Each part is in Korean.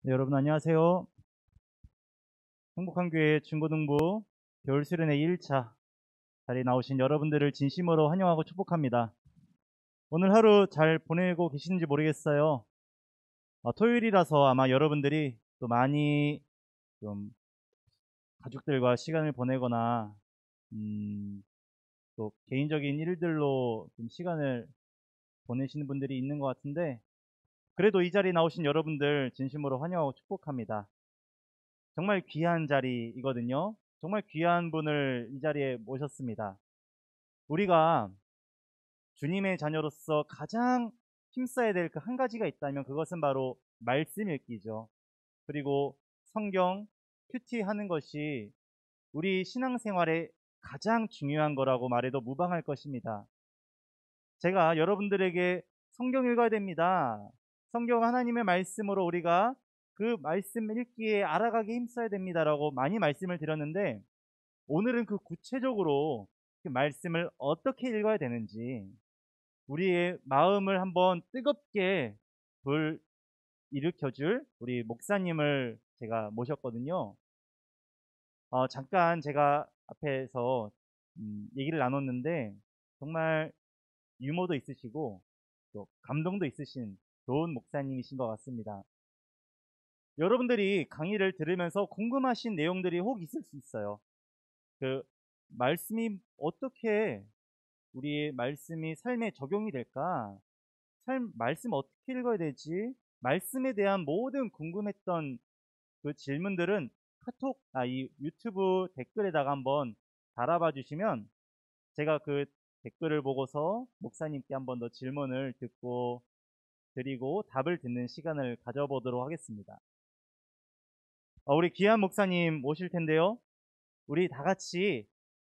네, 여러분 안녕하세요. 행복한 교회 중고등부 겨울 수련회 1차 자리에 나오신 여러분들을 진심으로 환영하고 축복합니다. 오늘 하루 잘 보내고 계시는지 모르겠어요. 토요일이라서 아마 여러분들이 또 많이 좀 가족들과 시간을 보내거나 또 개인적인 일들로 좀 시간을 보내시는 분들이 있는 것 같은데, 그래도 이 자리에 나오신 여러분들 진심으로 환영하고 축복합니다. 정말 귀한 자리이거든요. 정말 귀한 분을 이 자리에 모셨습니다. 우리가 주님의 자녀로서 가장 힘써야 될 그 한 가지가 있다면 그것은 바로 말씀 읽기죠. 그리고 성경, 큐티 하는 것이 우리 신앙생활에 가장 중요한 거라고 말해도 무방할 것입니다. 제가 여러분들에게 성경 읽어야 됩니다. 성경 하나님의 말씀으로 우리가 그 말씀 읽기에 알아가게 힘써야 됩니다라고 많이 말씀을 드렸는데, 오늘은 그 구체적으로 그 말씀을 어떻게 읽어야 되는지 우리의 마음을 한번 뜨겁게 일으켜줄 우리 목사님을 제가 모셨거든요. 잠깐 제가 앞에서 얘기를 나눴는데 정말 유머도 있으시고 또 감동도 있으신 좋은 목사님이신 것 같습니다. 여러분들이 강의를 들으면서 궁금하신 내용들이 혹 있을 수 있어요. 그 말씀이 어떻게 우리의 말씀이 삶에 적용이 될까? 말씀 어떻게 읽어야 되지? 말씀에 대한 모든 궁금했던 그 질문들은 이 유튜브 댓글에다가 한번 달아봐 주시면 제가 그 댓글을 보고서 목사님께 한번 더 질문을 드리고 답을 듣는 시간을 가져보도록 하겠습니다. 우리 귀한 목사님 오실 텐데요. 우리 다 같이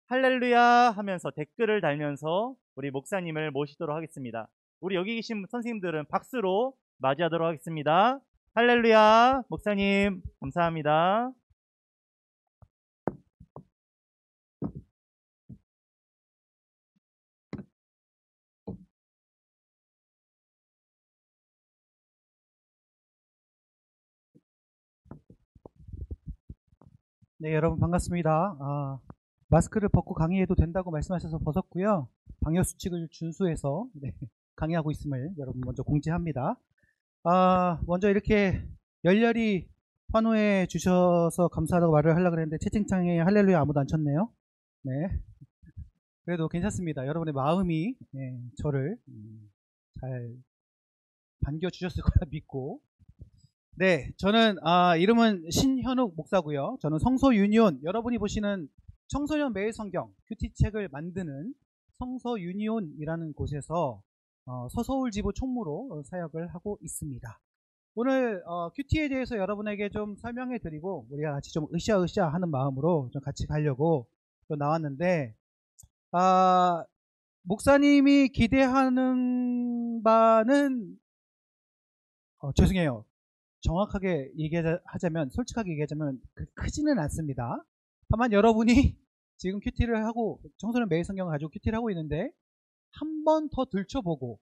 할렐루야 하면서 댓글을 달면서 우리 목사님을 모시도록 하겠습니다. 우리 여기 계신 선생님들은 박수로 맞이하도록 하겠습니다. 할렐루야, 목사님 감사합니다. 네, 여러분 반갑습니다. 마스크를 벗고 강의해도 된다고 말씀하셔서 벗었고요. 방역수칙을 준수해서 강의하고 있음을 여러분 먼저 공지합니다. 먼저 이렇게 열렬히 환호해 주셔서 감사하다고 말을 하려고 그랬는데 채팅창에 할렐루야 아무도 안 쳤네요. 네, 그래도 괜찮습니다. 여러분의 마음이 저를 잘 반겨주셨을 거라 믿고, 네, 저는 이름은 신현욱 목사고요. 저는 성서유니온, 여러분이 보시는 청소년 매일 성경 큐티책을 만드는 성서유니온이라는 곳에서 서서울 지부 총무로 사역을 하고 있습니다. 오늘 큐티에 대해서 여러분에게 좀 설명해 드리고 우리가 같이 좀 으쌰으쌰 하는 마음으로 좀 같이 가려고 또 나왔는데, 목사님이 기대하는 바는 죄송해요. 정확하게 얘기하자면, 솔직하게 얘기하자면 크지는 않습니다. 다만 여러분이 지금 큐티를 하고 청소년 매일 성경을 가지고 큐티를 하고 있는데 한 번 더 들춰보고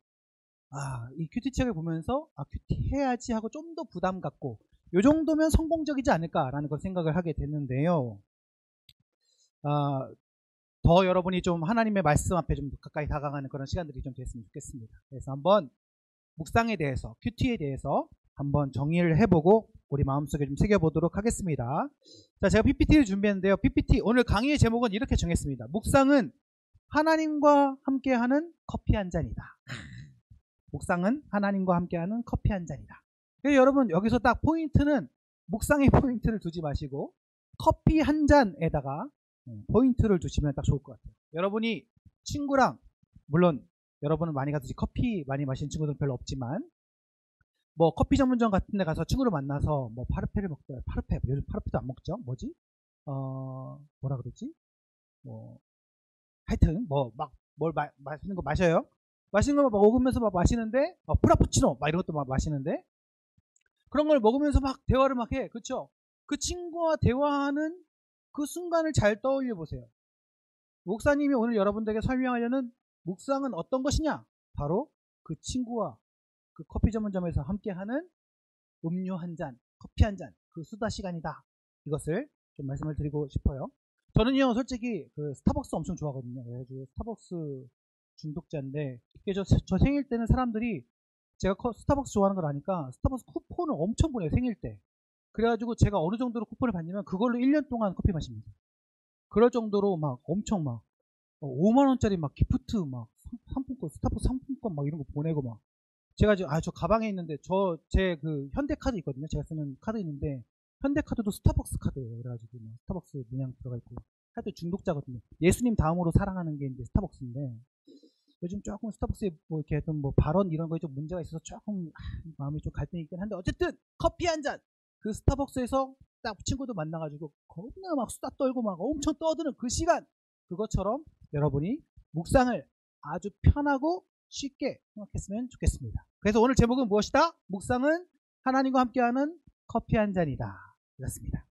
이 큐티책을 보면서 큐티 해야지 하고 좀 더 부담 갖고 이 정도면 성공적이지 않을까라는 걸 생각을 하게 됐는데요. 더 여러분이 좀 하나님의 말씀 앞에 좀 가까이 다가가는 그런 시간들이 좀 됐으면 좋겠습니다. 그래서 한번 묵상에 대해서, 큐티에 대해서 한번 정의를 해보고 우리 마음속에 좀 새겨보도록 하겠습니다. 자, 제가 PPT를 준비했는데요. PPT 오늘 강의의 제목은 이렇게 정했습니다. 묵상은 하나님과 함께하는 커피 한 잔이다. 묵상은 하나님과 함께하는 커피 한 잔이다. 그래서 여러분 여기서 딱 포인트는 묵상의 포인트를 두지 마시고 커피 한 잔에다가 포인트를 두시면 딱 좋을 것 같아요. 여러분이 친구랑, 물론 여러분은 많이 가서 커피 많이 마시는 친구들은 별로 없지만 뭐 커피 전문점 같은 데 가서 친구를 만나서 뭐 파르페를 먹더라. 파르페, 요즘 파르페도 안 먹죠? 뭐지? 뭐라 그러지? 뭐 하여튼 뭐 막 뭘 맛있는 거 마셔요. 맛있는 거 먹으면서 막 마시는데 프라푸치노 막 이런 것도 막 마시는데 그런 걸 먹으면서 막 대화를 막 해. 그렇죠? 그 친구와 대화하는 그 순간을 잘 떠올려 보세요. 목사님이 오늘 여러분들에게 설명하려는 묵상은 어떤 것이냐? 바로 그 친구와 그 커피 전문점에서 함께하는 음료 한 잔, 커피 한 잔, 그 수다 시간이다. 이것을 좀 말씀을 드리고 싶어요. 저는요, 솔직히 그 스타벅스 엄청 좋아하거든요. 그래가지고 스타벅스 중독자인데, 이게 저 생일 때는 사람들이 제가 스타벅스 좋아하는 걸 아니까 스타벅스 쿠폰을 엄청 보내요, 생일 때. 그래가지고 제가 어느 정도로 쿠폰을 받냐면 그걸로 1년 동안 커피 마십니다. 그럴 정도로 막 엄청 막 5만원짜리 막 기프트 막 상품권, 스타벅스 상품권 막 이런 거 보내고 막. 제가 지금, 저 가방에 있는데, 제 그 현대카드 있거든요. 제가 쓰는 카드 있는데, 현대카드도 스타벅스 카드예요. 그래가지고, 스타벅스 문양 들어가 있고. 하여튼 중독자거든요. 예수님 다음으로 사랑하는 게 이제 스타벅스인데, 요즘 조금 스타벅스에 뭐 이렇게 어떤 뭐 발언 이런 거에 좀 문제가 있어서 조금, 마음이 좀 갈등이 있긴 한데, 어쨌든, 커피 한 잔! 그 스타벅스에서 딱 친구들 만나가지고, 겁나 막 수다 떨고 막 엄청 떠드는 그 시간! 그것처럼 여러분이 묵상을 아주 편하고 쉽게 생각했으면 좋겠습니다. 그래서 오늘 제목은 무엇이다? 묵상은 하나님과 함께하는 커피 한 잔이다. 이렇습니다.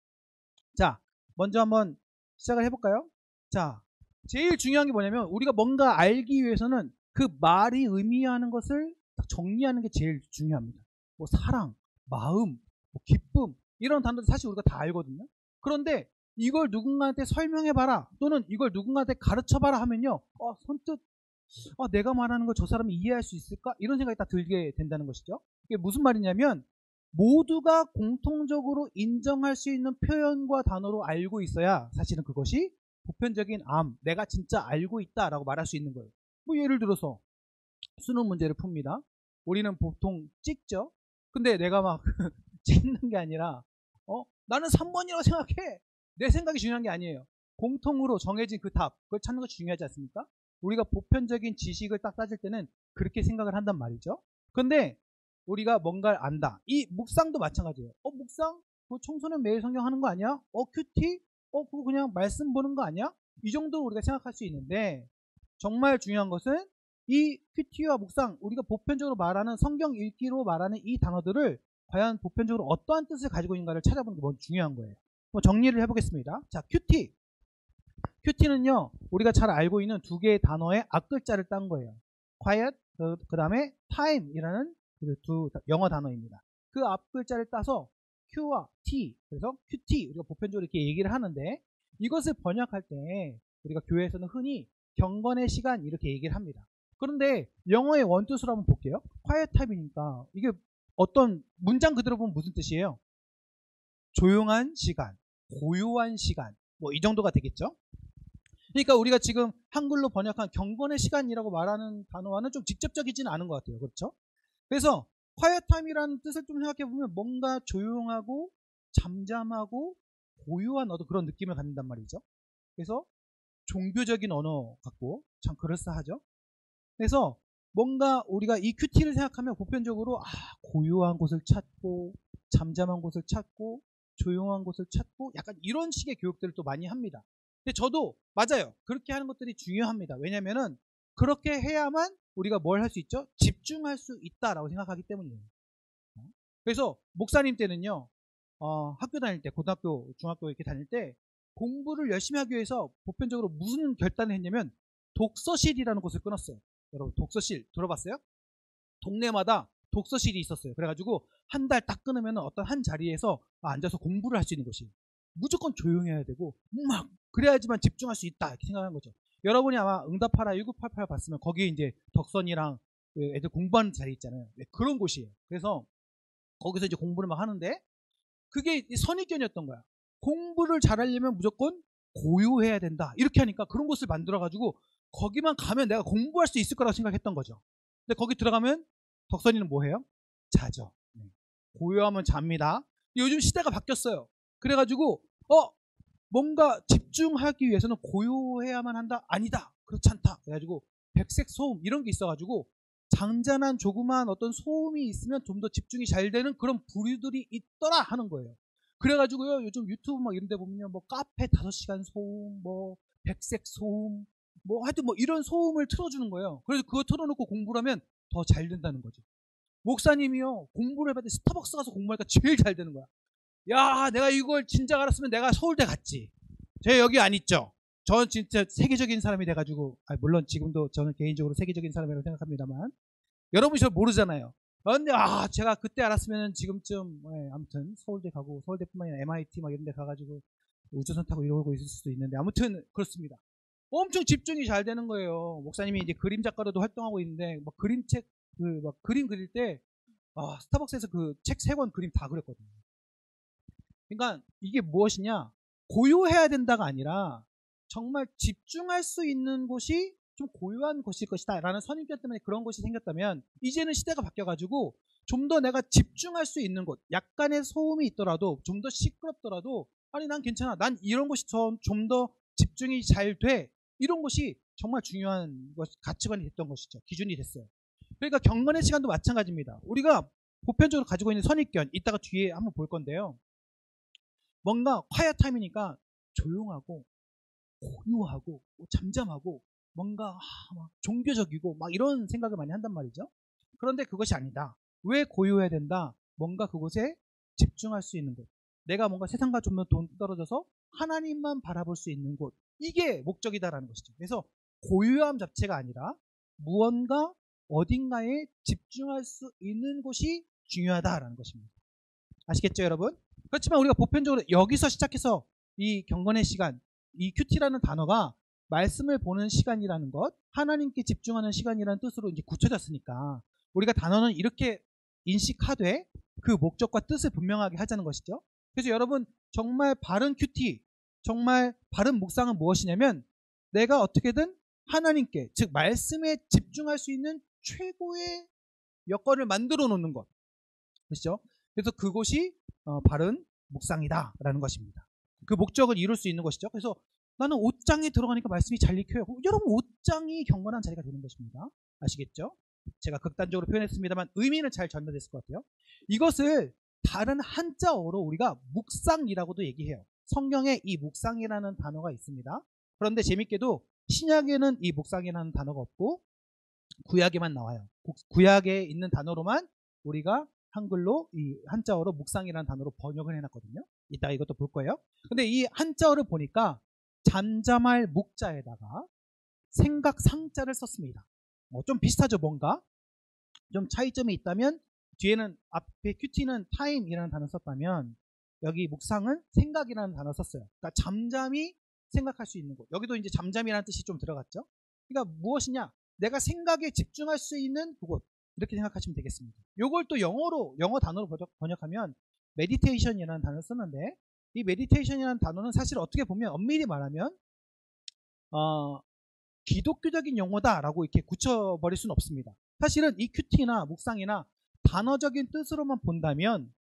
자, 먼저 한번 시작을 해볼까요? 자, 제일 중요한 게 뭐냐면 우리가 뭔가 알기 위해서는 그 말이 의미하는 것을 딱 정리하는 게 제일 중요합니다. 뭐 사랑, 마음, 뭐 기쁨 이런 단어들 사실 우리가 다 알거든요. 그런데 이걸 누군가한테 설명해봐라 또는 이걸 누군가한테 가르쳐봐라 하면요, 선뜻 내가 말하는 걸 저 사람이 이해할 수 있을까? 이런 생각이 딱 들게 된다는 것이죠. 이게 무슨 말이냐면 모두가 공통적으로 인정할 수 있는 표현과 단어로 알고 있어야 사실은 그것이 보편적인 내가 진짜 알고 있다라고 말할 수 있는 거예요. 뭐 예를 들어서 수능 문제를 풉니다. 우리는 보통 찍죠. 근데 내가 막 찍는 게 아니라 나는 3번이라고 생각해. 내 생각이 중요한 게 아니에요. 공통으로 정해진 그 답, 그걸 찾는 것이 중요하지 않습니까? 우리가 보편적인 지식을 딱 따질 때는 그렇게 생각을 한단 말이죠. 근데 우리가 뭔가를 안다. 이 묵상도 마찬가지예요. 묵상? 그거 청소년 매일 성경 하는 거 아니야? 큐티? 그거 그냥 말씀 보는 거 아니야? 이 정도로 우리가 생각할 수 있는데 정말 중요한 것은 이 큐티와 묵상, 우리가 보편적으로 말하는 성경 읽기로 말하는 이 단어들을 과연 보편적으로 어떠한 뜻을 가지고 있는가를 찾아보는 게 먼저 중요한 거예요. 정리를 해보겠습니다. 자, 큐티. 큐티는요, 우리가 잘 알고 있는 두 개의 단어의 앞글자를 딴 거예요. quiet, 그 다음에 time이라는 두 영어 단어입니다. 그 앞글자를 따서 Q와 T, 그래서 큐티, 우리가 보편적으로 이렇게 얘기를 하는데 이것을 번역할 때 우리가 교회에서는 흔히 경건의 시간 이렇게 얘기를 합니다. 그런데 영어의 원뜻으로 한번 볼게요. quiet time이니까 이게 어떤 문장 그대로 보면 무슨 뜻이에요? 조용한 시간, 고요한 시간, 뭐 이 정도가 되겠죠? 그러니까 우리가 지금 한글로 번역한 경건의 시간이라고 말하는 단어와는 좀 직접적이지는 않은 것 같아요. 그렇죠? 그래서 quiet time이라는 뜻을 좀 생각해 보면 뭔가 조용하고 잠잠하고 고요한 그런 느낌을 갖는단 말이죠. 그래서 종교적인 언어 같고 참 그럴싸하죠. 그래서 뭔가 우리가 이 큐티를 생각하면 보편적으로 고요한 곳을 찾고 잠잠한 곳을 찾고 조용한 곳을 찾고 약간 이런 식의 교육들을 또 많이 합니다. 근데 저도 맞아요. 그렇게 하는 것들이 중요합니다. 왜냐면은 그렇게 해야만 우리가 뭘 할 수 있죠? 집중할 수 있다라고 생각하기 때문이에요. 그래서 목사님 때는요, 학교 다닐 때, 고등학교, 중학교 이렇게 다닐 때 공부를 열심히 하기 위해서 보편적으로 무슨 결단을 했냐면 독서실이라는 곳을 끊었어요. 여러분, 독서실 들어봤어요? 동네마다 독서실이 있었어요. 그래가지고 한 달 딱 끊으면 어떤 한 자리에서 앉아서 공부를 할 수 있는 곳이 무조건 조용해야 되고 막 그래야지만 집중할 수 있다 이렇게 생각한 거죠. 여러분이 아마 응답하라 1988 봤으면 거기에 이제 덕선이랑 애들 공부하는 자리 있잖아요. 네, 그런 곳이에요. 그래서 거기서 이제 공부를 막 하는데 그게 선입견이었던 거야. 공부를 잘하려면 무조건 고요해야 된다. 이렇게 하니까 그런 곳을 만들어가지고 거기만 가면 내가 공부할 수 있을 거라고 생각했던 거죠. 근데 거기 들어가면 덕선이는 뭐 해요? 자죠. 고요하면 잡니다. 요즘 시대가 바뀌었어요. 그래가지고 뭔가 집중하기 위해서는 고요해야만 한다? 아니다. 그렇지 않다. 그래가지고 백색 소음 이런 게 있어가지고 잔잔한 조그마한 어떤 소음이 있으면 좀 더 집중이 잘 되는 그런 부류들이 있더라 하는 거예요. 그래가지고요, 요즘 유튜브 막 이런 데 보면 뭐 카페 5시간 소음, 뭐 백색 소음, 뭐 하여튼 뭐 이런 소음을 틀어주는 거예요. 그래서 그거 틀어놓고 공부를 하면 더 잘 된다는 거죠. 목사님이요, 공부를 해봤더니 스타벅스 가서 공부하니까 제일 잘 되는 거야. 야, 내가 이걸 진작 알았으면 내가 서울대 갔지. 제 여기 안 있죠. 저는 진짜 세계적인 사람이 돼가지고, 물론 지금도 저는 개인적으로 세계적인 사람이라고 생각합니다만, 여러분이 저를 모르잖아요. 근데 제가 그때 알았으면 지금쯤 아무튼 서울대 가고 서울대뿐만 아니라 MIT 막 이런 데 가가지고 우주선 타고 이러고 있을 수도 있는데 아무튼 그렇습니다. 엄청 집중이 잘 되는 거예요. 목사님이 이제 그림 작가로도 활동하고 있는데 막 그림책 막 그림 그릴 때 스타벅스에서 그 책 3권 그림 다 그렸거든요. 그러니까 이게 무엇이냐? 고요해야 된다가 아니라 정말 집중할 수 있는 곳이 좀 고요한 곳일 것이다 라는 선입견 때문에 그런 곳이 생겼다면 이제는 시대가 바뀌어가지고 좀 더 내가 집중할 수 있는 곳, 약간의 소음이 있더라도 좀 더 시끄럽더라도 아니 난 괜찮아, 난 이런 곳이 좀 더 집중이 잘 돼, 이런 곳이 정말 중요한 가치관이 됐던 것이죠. 기준이 됐어요. 그러니까 경건의 시간도 마찬가지입니다. 우리가 보편적으로 가지고 있는 선입견 이따가 뒤에 한번 볼 건데요. 뭔가 콰이어 타임이니까 조용하고 고요하고 잠잠하고 뭔가 막 종교적이고 막 이런 생각을 많이 한단 말이죠. 그런데 그것이 아니다. 왜 고요해야 된다? 뭔가 그곳에 집중할 수 있는 곳, 내가 뭔가 세상과 좀 더 떨어져서 하나님만 바라볼 수 있는 곳, 이게 목적이다라는 것이죠. 그래서 고요함 자체가 아니라 무언가 어딘가에 집중할 수 있는 곳이 중요하다라는 것입니다. 아시겠죠, 여러분? 그렇지만 우리가 보편적으로 여기서 시작해서 이 경건의 시간, 이 큐티라는 단어가 말씀을 보는 시간이라는 것, 하나님께 집중하는 시간이라는 뜻으로 이제 굳혀졌으니까 우리가 단어는 이렇게 인식하되 그 목적과 뜻을 분명하게 하자는 것이죠. 그래서 여러분, 정말 바른 큐티, 정말 바른 묵상은 무엇이냐면 내가 어떻게든 하나님께, 즉 말씀에 집중할 수 있는 최고의 여건을 만들어 놓는 것, 그렇죠? 그래서 그곳이 바른 묵상이다라는 것입니다. 그 목적을 이룰 수 있는 것이죠. 그래서 나는 옷장에 들어가니까 말씀이 잘 읽혀요. 여러분, 옷장이 경건한 자리가 되는 것입니다. 아시겠죠? 제가 극단적으로 표현했습니다만 의미는 잘 전달됐을 것 같아요. 이것을 다른 한자어로 우리가 묵상이라고도 얘기해요. 성경에 이 묵상이라는 단어가 있습니다. 그런데 재밌게도 신약에는 이 묵상이라는 단어가 없고 구약에만 나와요. 구약에 있는 단어로만 우리가 한글로 이 한자어로 묵상이라는 단어로 번역을 해놨거든요. 이따가 이것도 볼 거예요. 근데 이 한자어를 보니까 잠잠할 묵자에다가 생각 상자를 썼습니다. 좀 비슷하죠, 뭔가? 좀 차이점이 있다면 뒤에는 앞에 큐티는 타임이라는 단어 썼다면 여기 묵상은 생각이라는 단어 썼어요. 그러니까 잠잠히 생각할 수 있는 곳. 여기도 이제 잠잠이라는 뜻이 좀 들어갔죠. 그러니까 무엇이냐? 내가 생각에 집중할 수 있는 그곳. 이렇게 생각하시면 되겠습니다. 이걸 또 영어 단어로 번역하면 메디테이션이라는 단어를 쓰는데 이 메디테이션이라는 단어는 사실 어떻게 보면 엄밀히 말하면 기독교적인 용어다라고 이렇게 굳혀버릴 수는 없습니다. 사실은 이 큐티나 묵상이나 단어적인 뜻으로만 본다면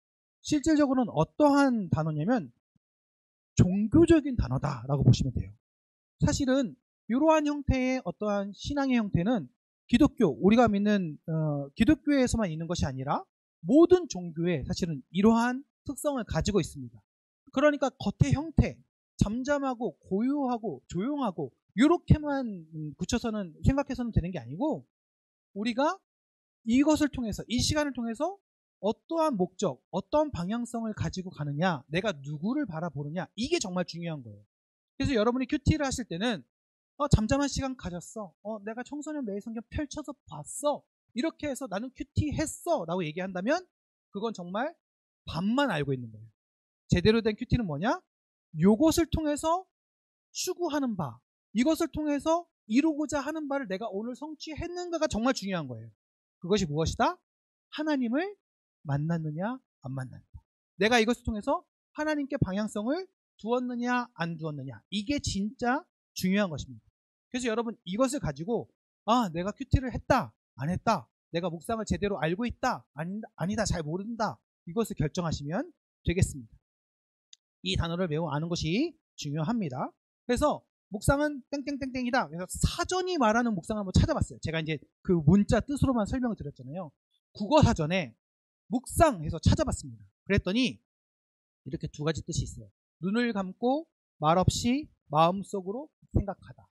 실질적으로는 어떠한 단어냐면 종교적인 단어다라고 보시면 돼요. 사실은 이러한 형태의 어떠한 신앙의 형태는 기독교, 우리가 믿는 기독교에서만 있는 것이 아니라 모든 종교에 사실은 이러한 특성을 가지고 있습니다. 그러니까 겉의 형태, 잠잠하고 고요하고 조용하고 이렇게만 굳혀서는 생각해서는 되는 게 아니고 우리가 이것을 통해서, 이 시간을 통해서 어떠한 목적, 어떤 방향성을 가지고 가느냐, 내가 누구를 바라보느냐, 이게 정말 중요한 거예요. 그래서 여러분이 큐티를 하실 때는 잠잠한 시간 가졌어, 내가 청소년 매일 성경 펼쳐서 봤어, 이렇게 해서 나는 큐티 했어 라고 얘기한다면 그건 정말 반만 알고 있는 거예요. 제대로 된 큐티는 뭐냐? 이것을 통해서 추구하는 바, 이것을 통해서 이루고자 하는 바를 내가 오늘 성취했는가가 정말 중요한 거예요. 그것이 무엇이다? 하나님을 만났느냐 안 만났느냐, 내가 이것을 통해서 하나님께 방향성을 두었느냐 안 두었느냐, 이게 진짜 중요한 것입니다. 그래서 여러분, 이것을 가지고 내가 큐티를 했다 안 했다, 내가 묵상을 제대로 알고 있다 아니다 잘 모른다, 이것을 결정하시면 되겠습니다. 이 단어를 매우 아는 것이 중요합니다. 그래서 묵상은 땡땡땡땡이다. 그래서 사전이 말하는 묵상을 한번 찾아봤어요. 제가 이제 그 문자 뜻으로만 설명을 드렸잖아요. 국어 사전에 묵상 해서 찾아봤습니다. 그랬더니 이렇게 두 가지 뜻이 있어요. 눈을 감고 말없이 마음속으로 생각하다,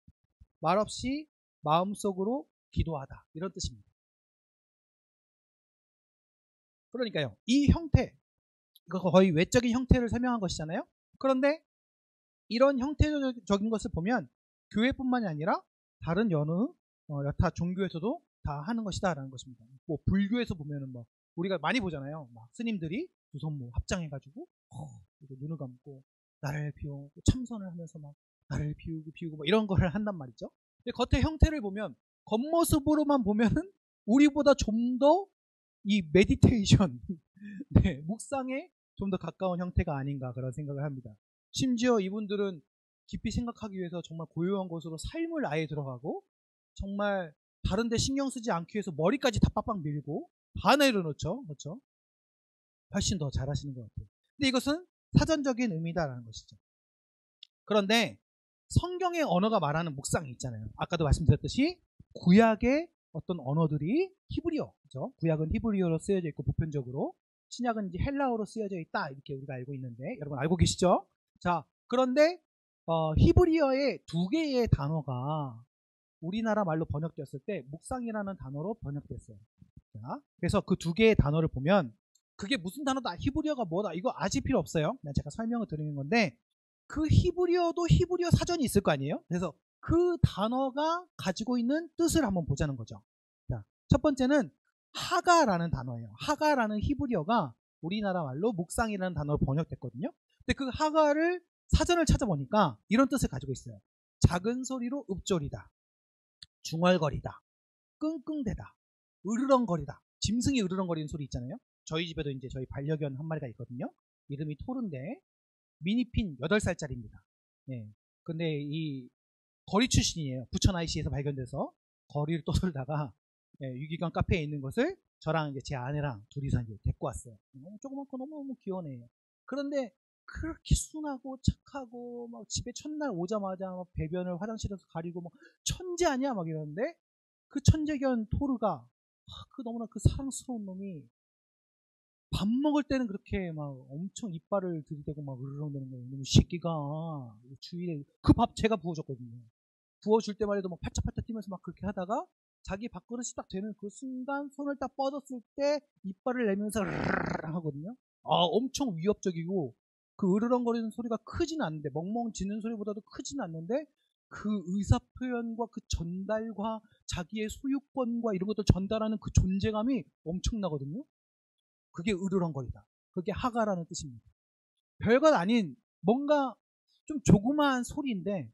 말없이 마음속으로 기도하다, 이런 뜻입니다. 그러니까요, 이 형태, 이거 거의 외적인 형태를 설명한 것이잖아요. 그런데 이런 형태적인 것을 보면 교회뿐만이 아니라 다른 여타 종교에서도 다 하는 것이다 라는 것입니다. 뭐 불교에서 보면은 뭐 우리가 많이 보잖아요. 막 스님들이 두 손 뭐 합장해가지고 이렇게 눈을 감고 나를 비우고 참선을 하면서 막 나를 비우고 뭐 이런 거를 한단 말이죠. 근데 겉의 형태를 보면 겉모습으로만 보면은 우리보다 좀 더 이 메디테이션, 네, 묵상에 좀 더 가까운 형태가 아닌가 그런 생각을 합니다. 심지어 이분들은 깊이 생각하기 위해서 정말 고요한 곳으로 삶을 아예 들어가고 정말 다른 데 신경 쓰지 않기 위해서 머리까지 다 빡빡 밀고 다 내려놓죠. 그렇죠? 훨씬 더 잘하시는 것 같아요. 근데 이것은 사전적인 의미다라는 것이죠. 그런데 성경의 언어가 말하는 묵상이 있잖아요. 아까도 말씀드렸듯이 구약의 어떤 언어들이 히브리어, 그죠? 구약은 히브리어로 쓰여져 있고 보편적으로 신약은 이제 헬라어로 쓰여져 있다 이렇게 우리가 알고 있는데 여러분 알고 계시죠? 자, 그런데 히브리어의 두 개의 단어가 우리나라 말로 번역되었을 때 묵상이라는 단어로 번역됐어요. 자, 그래서 그 두 개의 단어를 보면 그게 무슨 단어다, 히브리어가 뭐다 이거 아직 필요 없어요. 그냥 제가 설명을 드리는 건데 그 히브리어도 히브리어 사전이 있을 거 아니에요? 그래서 그 단어가 가지고 있는 뜻을 한번 보자는 거죠. 자, 첫 번째는 하가라는 단어예요. 하가라는 히브리어가 우리나라 말로 묵상이라는 단어로 번역됐거든요. 근데 그 하가를 사전을 찾아보니까 이런 뜻을 가지고 있어요. 작은 소리로 읊조리다, 중얼거리다, 끙끙대다, 으르렁거리다. 짐승이 으르렁거리는 소리 있잖아요. 저희 집에도 이제 저희 반려견 한 마리가 있거든요. 이름이 토르인데 미니핀 8살짜리입니다. 네. 근데 이 거리 출신이에요. 부천 IC에서 발견돼서 거리를 떠돌다가 유기견 카페에 있는 것을 저랑 이제 제 아내랑 둘이서 이제 데리고 왔어요. 너무 조그맣고 너무너무 귀여워요. 그런데 그렇게 순하고 착하고 막 집에 첫날 오자마자 막 배변을 화장실에서 가리고 막 천재 아니야 막 이러는데 그 천재견 토르가 그 너무나 그 사랑스러운 놈이 밥 먹을 때는 그렇게 막 엄청 이빨을 들이대고 막 으르렁대는 거예요. 이 새끼가 주위에 그 밥 제가 부어줬거든요. 부어줄 때만 해도 막 팔짝팔짝 뛰면서 막 그렇게 하다가 자기 밥그릇이 딱 되는 그 순간 손을 딱 뻗었을 때 이빨을 내면서 으르르 하거든요. 엄청 위협적이고 그 으르렁거리는 소리가 크진 않는데 멍멍 짖는 소리보다도 크진 않는데 그 의사표현과 그 전달과 자기의 소유권과 이런 것들 전달하는 그 존재감이 엄청나거든요. 그게 으르렁거리다. 그게 하가라는 뜻입니다. 별것 아닌 뭔가 좀 조그마한 소리인데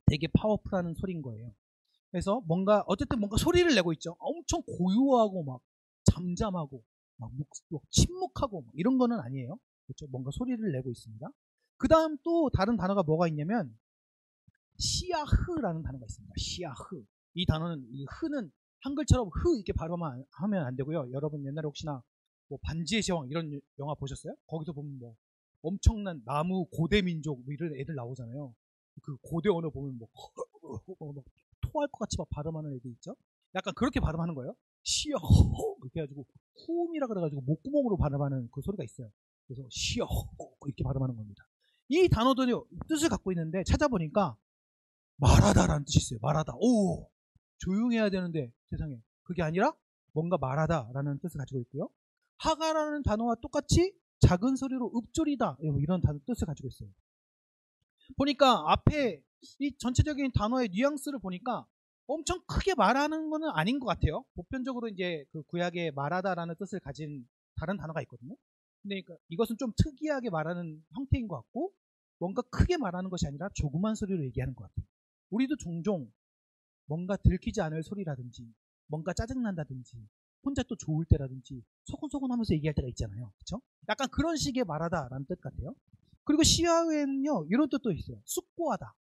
되게 파워풀한 소리인 거예요. 그래서 뭔가 어쨌든 뭔가 소리를 내고 있죠. 엄청 고요하고 막 잠잠하고 막 침묵하고 막 이런 거는 아니에요. 그렇죠? 뭔가 소리를 내고 있습니다. 그 다음 또 다른 단어가 뭐가 있냐면 시야흐라는 단어가 있습니다. 시야흐. 이 단어는 이 흐는 한글처럼 흐 이렇게 발음하면 안 되고요. 여러분 옛날에 혹시나 뭐 반지의 제왕 이런 영화 보셨어요? 거기서 보면 뭐 엄청난 나무 고대 민족 뭐 이런 애들 나오잖아요. 그 고대 언어 보면 뭐 토할 것 같이 막 발음하는 애들 있죠? 약간 그렇게 발음하는 거예요. 시어 이렇게 해가지고 후음이라 그래가지고 목구멍으로 발음하는 그 소리가 있어요. 그래서 시어 이렇게 발음하는 겁니다. 이 단어들이 뜻을 갖고 있는데 찾아보니까 말하다라는 뜻이 있어요. 말하다. 오, 조용해야 되는데 세상에 그게 아니라 뭔가 말하다라는 뜻을 가지고 있고요. 하가라는 단어와 똑같이 작은 소리로 읊조리다 이런 뜻을 가지고 있어요. 보니까 앞에 이 전체적인 단어의 뉘앙스를 보니까 엄청 크게 말하는 거는 아닌 것 같아요. 보편적으로 이제 그 구약에 말하다라는 뜻을 가진 다른 단어가 있거든요. 근데 이것은 좀 특이하게 말하는 형태인 것 같고 뭔가 크게 말하는 것이 아니라 조그만 소리로 얘기하는 것 같아요. 우리도 종종 뭔가 들키지 않을 소리라든지 뭔가 짜증난다든지 혼자 또 좋을 때라든지 소곤소곤 하면서 얘기할 때가 있잖아요. 그렇죠? 약간 그런 식의 말하다라는 뜻 같아요. 그리고 시야에는요 이런 뜻도 있어요. 숙고하다,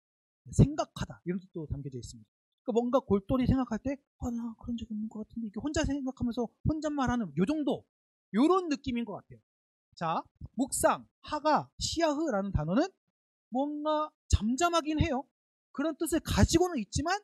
생각하다 이런 뜻도 담겨져 있습니다. 그러니까 뭔가 골똘히 생각할 때 나 그런 적 없는 것 같은데 이렇게 혼자 생각하면서 혼잣말하는 요 정도 요런 느낌인 것 같아요. 자, 묵상, 하가, 시야흐라는 단어는 뭔가 잠잠하긴 해요. 그런 뜻을 가지고는 있지만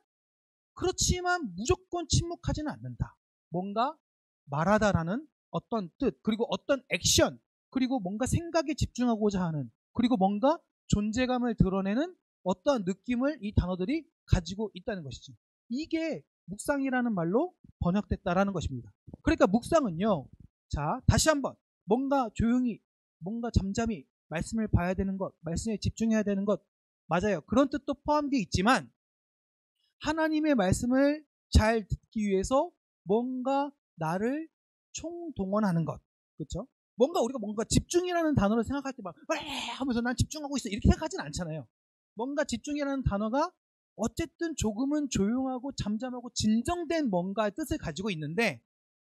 그렇지만 무조건 침묵하지는 않는다. 뭔가 말하다라는 어떤 뜻 그리고 어떤 액션 그리고 뭔가 생각에 집중하고자 하는 그리고 뭔가 존재감을 드러내는 어떠한 느낌을 이 단어들이 가지고 있다는 것이죠. 이게 묵상이라는 말로 번역됐다라는 것입니다. 그러니까 묵상은요. 자, 다시 한번 뭔가 조용히 뭔가 잠잠히 말씀을 봐야 되는 것, 말씀에 집중해야 되는 것 맞아요. 그런 뜻도 포함되어 있지만 하나님의 말씀을 잘 듣기 위해서 뭔가 나를 총동원하는 것. 그렇죠? 우리가 집중이라는 단어를 생각할 때 막 하면서 난 집중하고 있어 이렇게 생각하진 않잖아요. 뭔가 집중이라는 단어가 어쨌든 조금은 조용하고 잠잠하고 진정된 뭔가 뜻을 가지고 있는데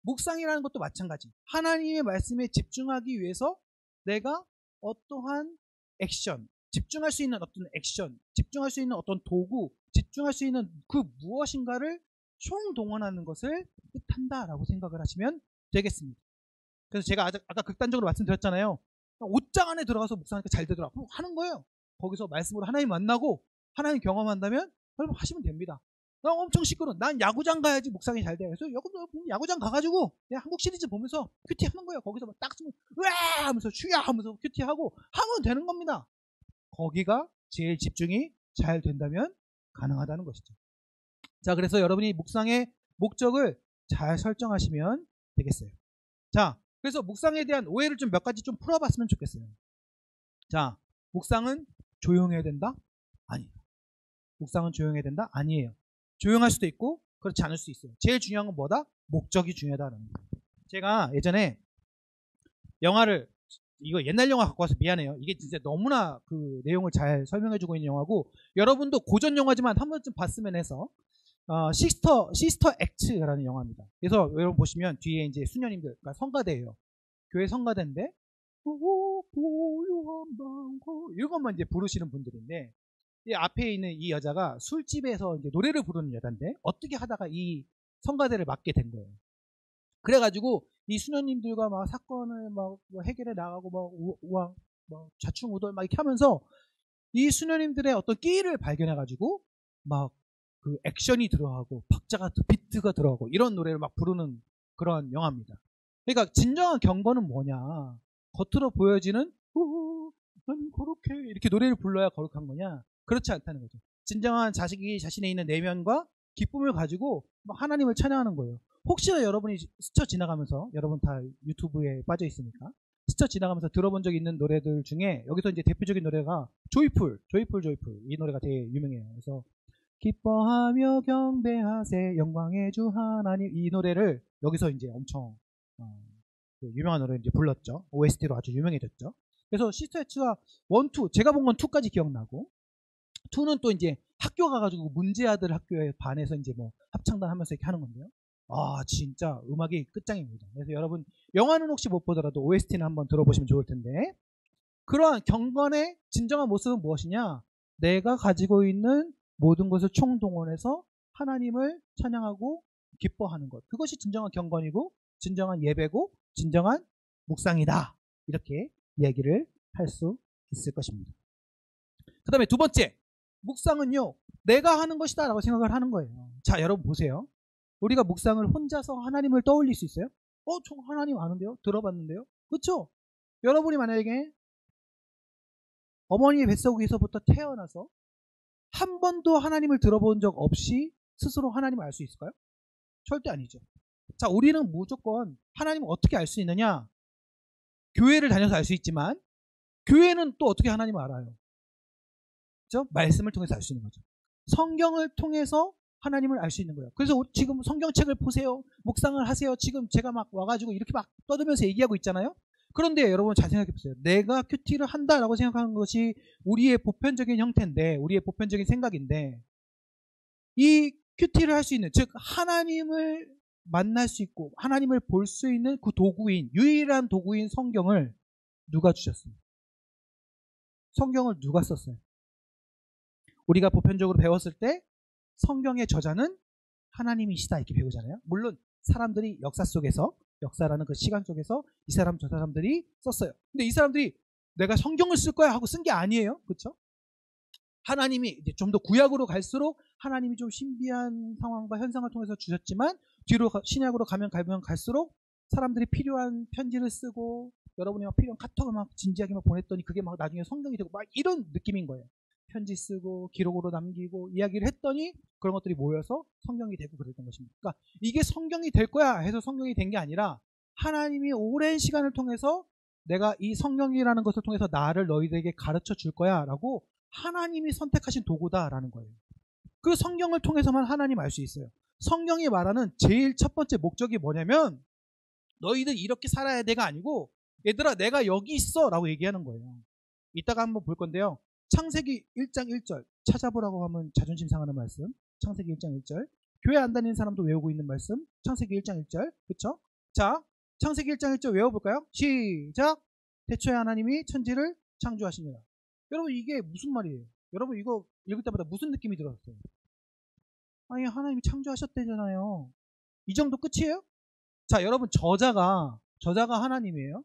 묵상이라는 것도 마찬가지. 하나님의 말씀에 집중하기 위해서 내가 어떠한 액션, 집중할 수 있는 어떤 액션, 집중할 수 있는 어떤 도구, 집중할 수 있는 그 무엇인가를 총동원하는 것을 뜻한다라고 생각을 하시면 되겠습니다. 그래서 제가 아까 극단적으로 말씀드렸잖아요. 옷장 안에 들어가서 묵상하니까 잘 되더라고 하는 거예요. 거기서 말씀으로 하나님 만나고 하나님 경험한다면 여러분 하시면 됩니다. 나 엄청 시끄러워. 난 야구장 가야지 묵상이 잘 돼. 그래서 야구장 가가지고 그냥 한국 시리즈 보면서 큐티 하는 거예요. 거기서 딱 쓰면 으아 하면서 슈야 하면서 큐티 하고 하면 되는 겁니다. 거기가 제일 집중이 잘 된다면 가능하다는 것이죠. 자, 그래서 여러분이 묵상의 목적을 잘 설정하시면 되겠어요. 자, 그래서 묵상에 대한 오해를 좀 몇 가지 좀 풀어봤으면 좋겠어요. 자, 묵상은 조용해야 된다? 아니에요. 묵상은 조용해야 된다? 아니에요. 조용할 수도 있고 그렇지 않을 수 있어요. 제일 중요한 건 뭐다? 목적이 중요하다는 거예요. 제가 예전에 영화를 이거 옛날 영화 갖고 와서 미안해요. 이게 진짜 너무나 그 내용을 잘 설명해주고 있는 영화고 여러분도 고전 영화지만 한 번쯤 봤으면 해서 시스터 액트라는 영화입니다. 그래서 여러분 보시면 뒤에 이제 수녀님들, 그러니까 성가대예요. 교회 성가대인데 이런 것만 이제 부르시는 분들인데 이 앞에 있는 이 여자가 술집에서 이제 노래를 부르는 여자인데 어떻게 하다가 이 성가대를 맡게 된 거예요. 그래가지고 이 수녀님들과 막 사건을 막 해결해 나가고 막 좌충우돌 막 이렇게 하면서 이 수녀님들의 어떤 끼를 발견해가지고 막 그 액션이 들어가고 박자가 비트가 들어가고 이런 노래를 막 부르는 그런 영화입니다. 그러니까 진정한 경건은 뭐냐? 겉으로 보여지는 나는 거룩해 이렇게 노래를 불러야 거룩한 거냐? 그렇지 않다는 거죠. 진정한 자식이 자신에 있는 내면과 기쁨을 가지고 하나님을 찬양하는 거예요. 혹시나 여러분이 스쳐 지나가면서 여러분 다 유튜브에 빠져 있으니까 스쳐 지나가면서 들어본 적 있는 노래들 중에 여기서 이제 대표적인 노래가 조이풀 이 노래가 되게 유명해요. 그래서 기뻐하며 경배하세 영광의 주 하나님 이 노래를 여기서 이제 엄청 유명한 노래 이제 불렀죠. OST로 아주 유명해졌죠. 그래서 시스터 액트가 1, 2 제가 본 건 2까지 기억나고 2는 또 이제 학교 가가지고 문제아들 학교에 반해서 이제 뭐 합창단 하면서 이렇게 하는 건데요. 아 진짜 음악이 끝장입니다. 그래서 여러분 영화는 혹시 못 보더라도 OST는 한번 들어보시면 좋을 텐데 그러한 경건의 진정한 모습은 무엇이냐? 내가 가지고 있는 모든 것을 총동원해서 하나님을 찬양하고 기뻐하는 것. 그것이 진정한 경건이고 진정한 예배고 진정한 묵상이다. 이렇게 이야기를 할 수 있을 것입니다. 그 다음에 두 번째, 묵상은요. 내가 하는 것이다 라고 생각을 하는 거예요. 자, 여러분 보세요. 우리가 묵상을 혼자서 하나님을 떠올릴 수 있어요? 저 하나님 아는데요? 들어봤는데요? 그렇죠? 여러분이 만약에 어머니의 뱃속에서부터 태어나서 한 번도 하나님을 들어본 적 없이 스스로 하나님을 알 수 있을까요? 절대 아니죠. 자, 우리는 무조건 하나님을 어떻게 알 수 있느냐? 교회를 다녀서 알 수 있지만 교회는 또 어떻게 하나님을 알아요? 그렇죠? 말씀을 통해서 알 수 있는 거죠. 성경을 통해서 하나님을 알 수 있는 거예요. 그래서 지금 성경책을 보세요. 묵상을 하세요. 지금 제가 막 와가지고 이렇게 막 떠들면서 얘기하고 있잖아요. 그런데 여러분 잘 생각해 보세요. 내가 큐티를 한다라고 생각하는 것이 우리의 보편적인 형태인데, 우리의 보편적인 생각인데, 이 큐티를 할 수 있는, 즉 하나님을 만날 수 있고 하나님을 볼 수 있는 그 도구인, 유일한 도구인 성경을 누가 주셨어요? 성경을 누가 썼어요? 우리가 보편적으로 배웠을 때 성경의 저자는 하나님이시다 이렇게 배우잖아요. 물론 사람들이 역사 속에서, 역사라는 그 시간 속에서 이 사람 저 사람들이 썼어요. 근데 이 사람들이 내가 성경을 쓸 거야 하고 쓴 게 아니에요. 그렇죠? 하나님이 이제 좀 더 구약으로 갈수록 하나님이 좀 신비한 상황과 현상을 통해서 주셨지만 뒤로 신약으로 가면 갈수록 사람들이 필요한 편지를 쓰고 여러분이 막 필요한 카톡을 막 진지하게 막 보냈더니 그게 막 나중에 성경이 되고 막 이런 느낌인 거예요. 편지 쓰고 기록으로 남기고 이야기를 했더니 그런 것들이 모여서 성경이 되고 그랬던 것입니다. 그러니까 이게 성경이 될 거야 해서 성경이 된 게 아니라 하나님이 오랜 시간을 통해서 내가 이 성경이라는 것을 통해서 나를 너희들에게 가르쳐 줄 거야 라고 하나님이 선택하신 도구다라는 거예요. 그 성경을 통해서만 하나님 알 수 있어요. 성경이 말하는 제일 첫 번째 목적이 뭐냐면 너희들 이렇게 살아야 돼가 아니고 얘들아 내가 여기 있어 라고 얘기하는 거예요. 이따가 한번 볼 건데요. 창세기 1장 1절 찾아보라고 하면 자존심 상하는 말씀. 창세기 1장 1절. 교회 안 다니는 사람도 외우고 있는 말씀. 창세기 1장 1절. 그쵸? 자, 창세기 1장 1절 외워볼까요? 시작! 태초에 하나님이 천지를 창조하시니라. 여러분 이게 무슨 말이에요? 여러분 이거 읽을 때마다 무슨 느낌이 들었어요? 아니 하나님이 창조하셨대잖아요. 이 정도 끝이에요? 자, 여러분 저자가 하나님이에요.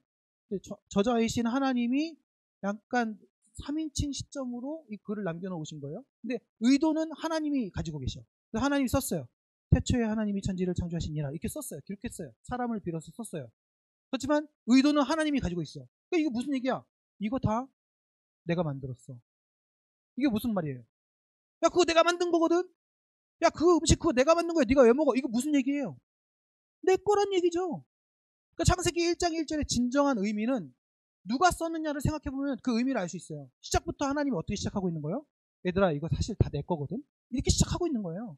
저자이신 하나님이 약간 3인칭 시점으로 이 글을 남겨놓으신 거예요. 근데 의도는 하나님이 가지고 계셔. 그래서 하나님이 썼어요. 태초에 하나님이 천지를 창조하시니라 이렇게 썼어요. 기록했어요. 사람을 빌어서 썼어요. 그렇지만 의도는 하나님이 가지고 있어. 그러니까 이거 무슨 얘기야? 이거 다 내가 만들었어. 이게 무슨 말이에요? 야 그거 내가 만든 거거든? 야 그 음식 그거 내가 만든 거야. 네가 왜 먹어? 이거 무슨 얘기예요? 내 거란 얘기죠. 그러니까 창세기 1장 1절의 진정한 의미는 누가 썼느냐를 생각해보면 그 의미를 알 수 있어요. 시작부터 하나님이 어떻게 시작하고 있는 거예요? 얘들아 이거 사실 다 내 거거든? 이렇게 시작하고 있는 거예요.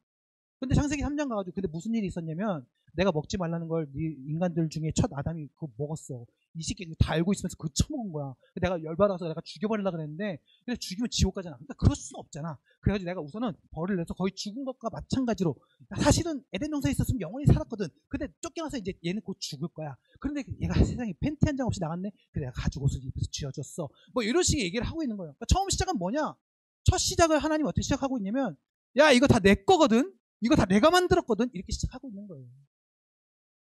근데 창세기 3장 가가지고 근데 무슨 일이 있었냐면 내가 먹지 말라는 걸 인간들 중에 첫 아담이 그거 먹었어. 이 새끼 다 알고 있으면서 그거 처먹은 거야. 내가 열받아서 내가 죽여버리려고 그랬는데 근데 죽이면 지옥 가잖아. 그러니까 그럴 수는 없잖아. 그래가지고 내가 우선은 벌을 내서 거의 죽은 것과 마찬가지로 사실은 에덴 동산에 있었으면 영원히 살았거든. 근데 쫓겨나서 이제 얘는 곧 죽을 거야. 그런데 얘가 세상에 팬티 한 장 없이 나갔네. 그래 내가 가죽 옷을 입혀서 쥐어줬어. 뭐 이런 식의 얘기를 하고 있는 거예요. 그러니까 처음 시작은 뭐냐? 첫 시작을 하나님 어떻게 시작하고 있냐면 야 이거 다 내 거거든. 이거 다 내가 만들었거든. 이렇게 시작하고 있는 거예요.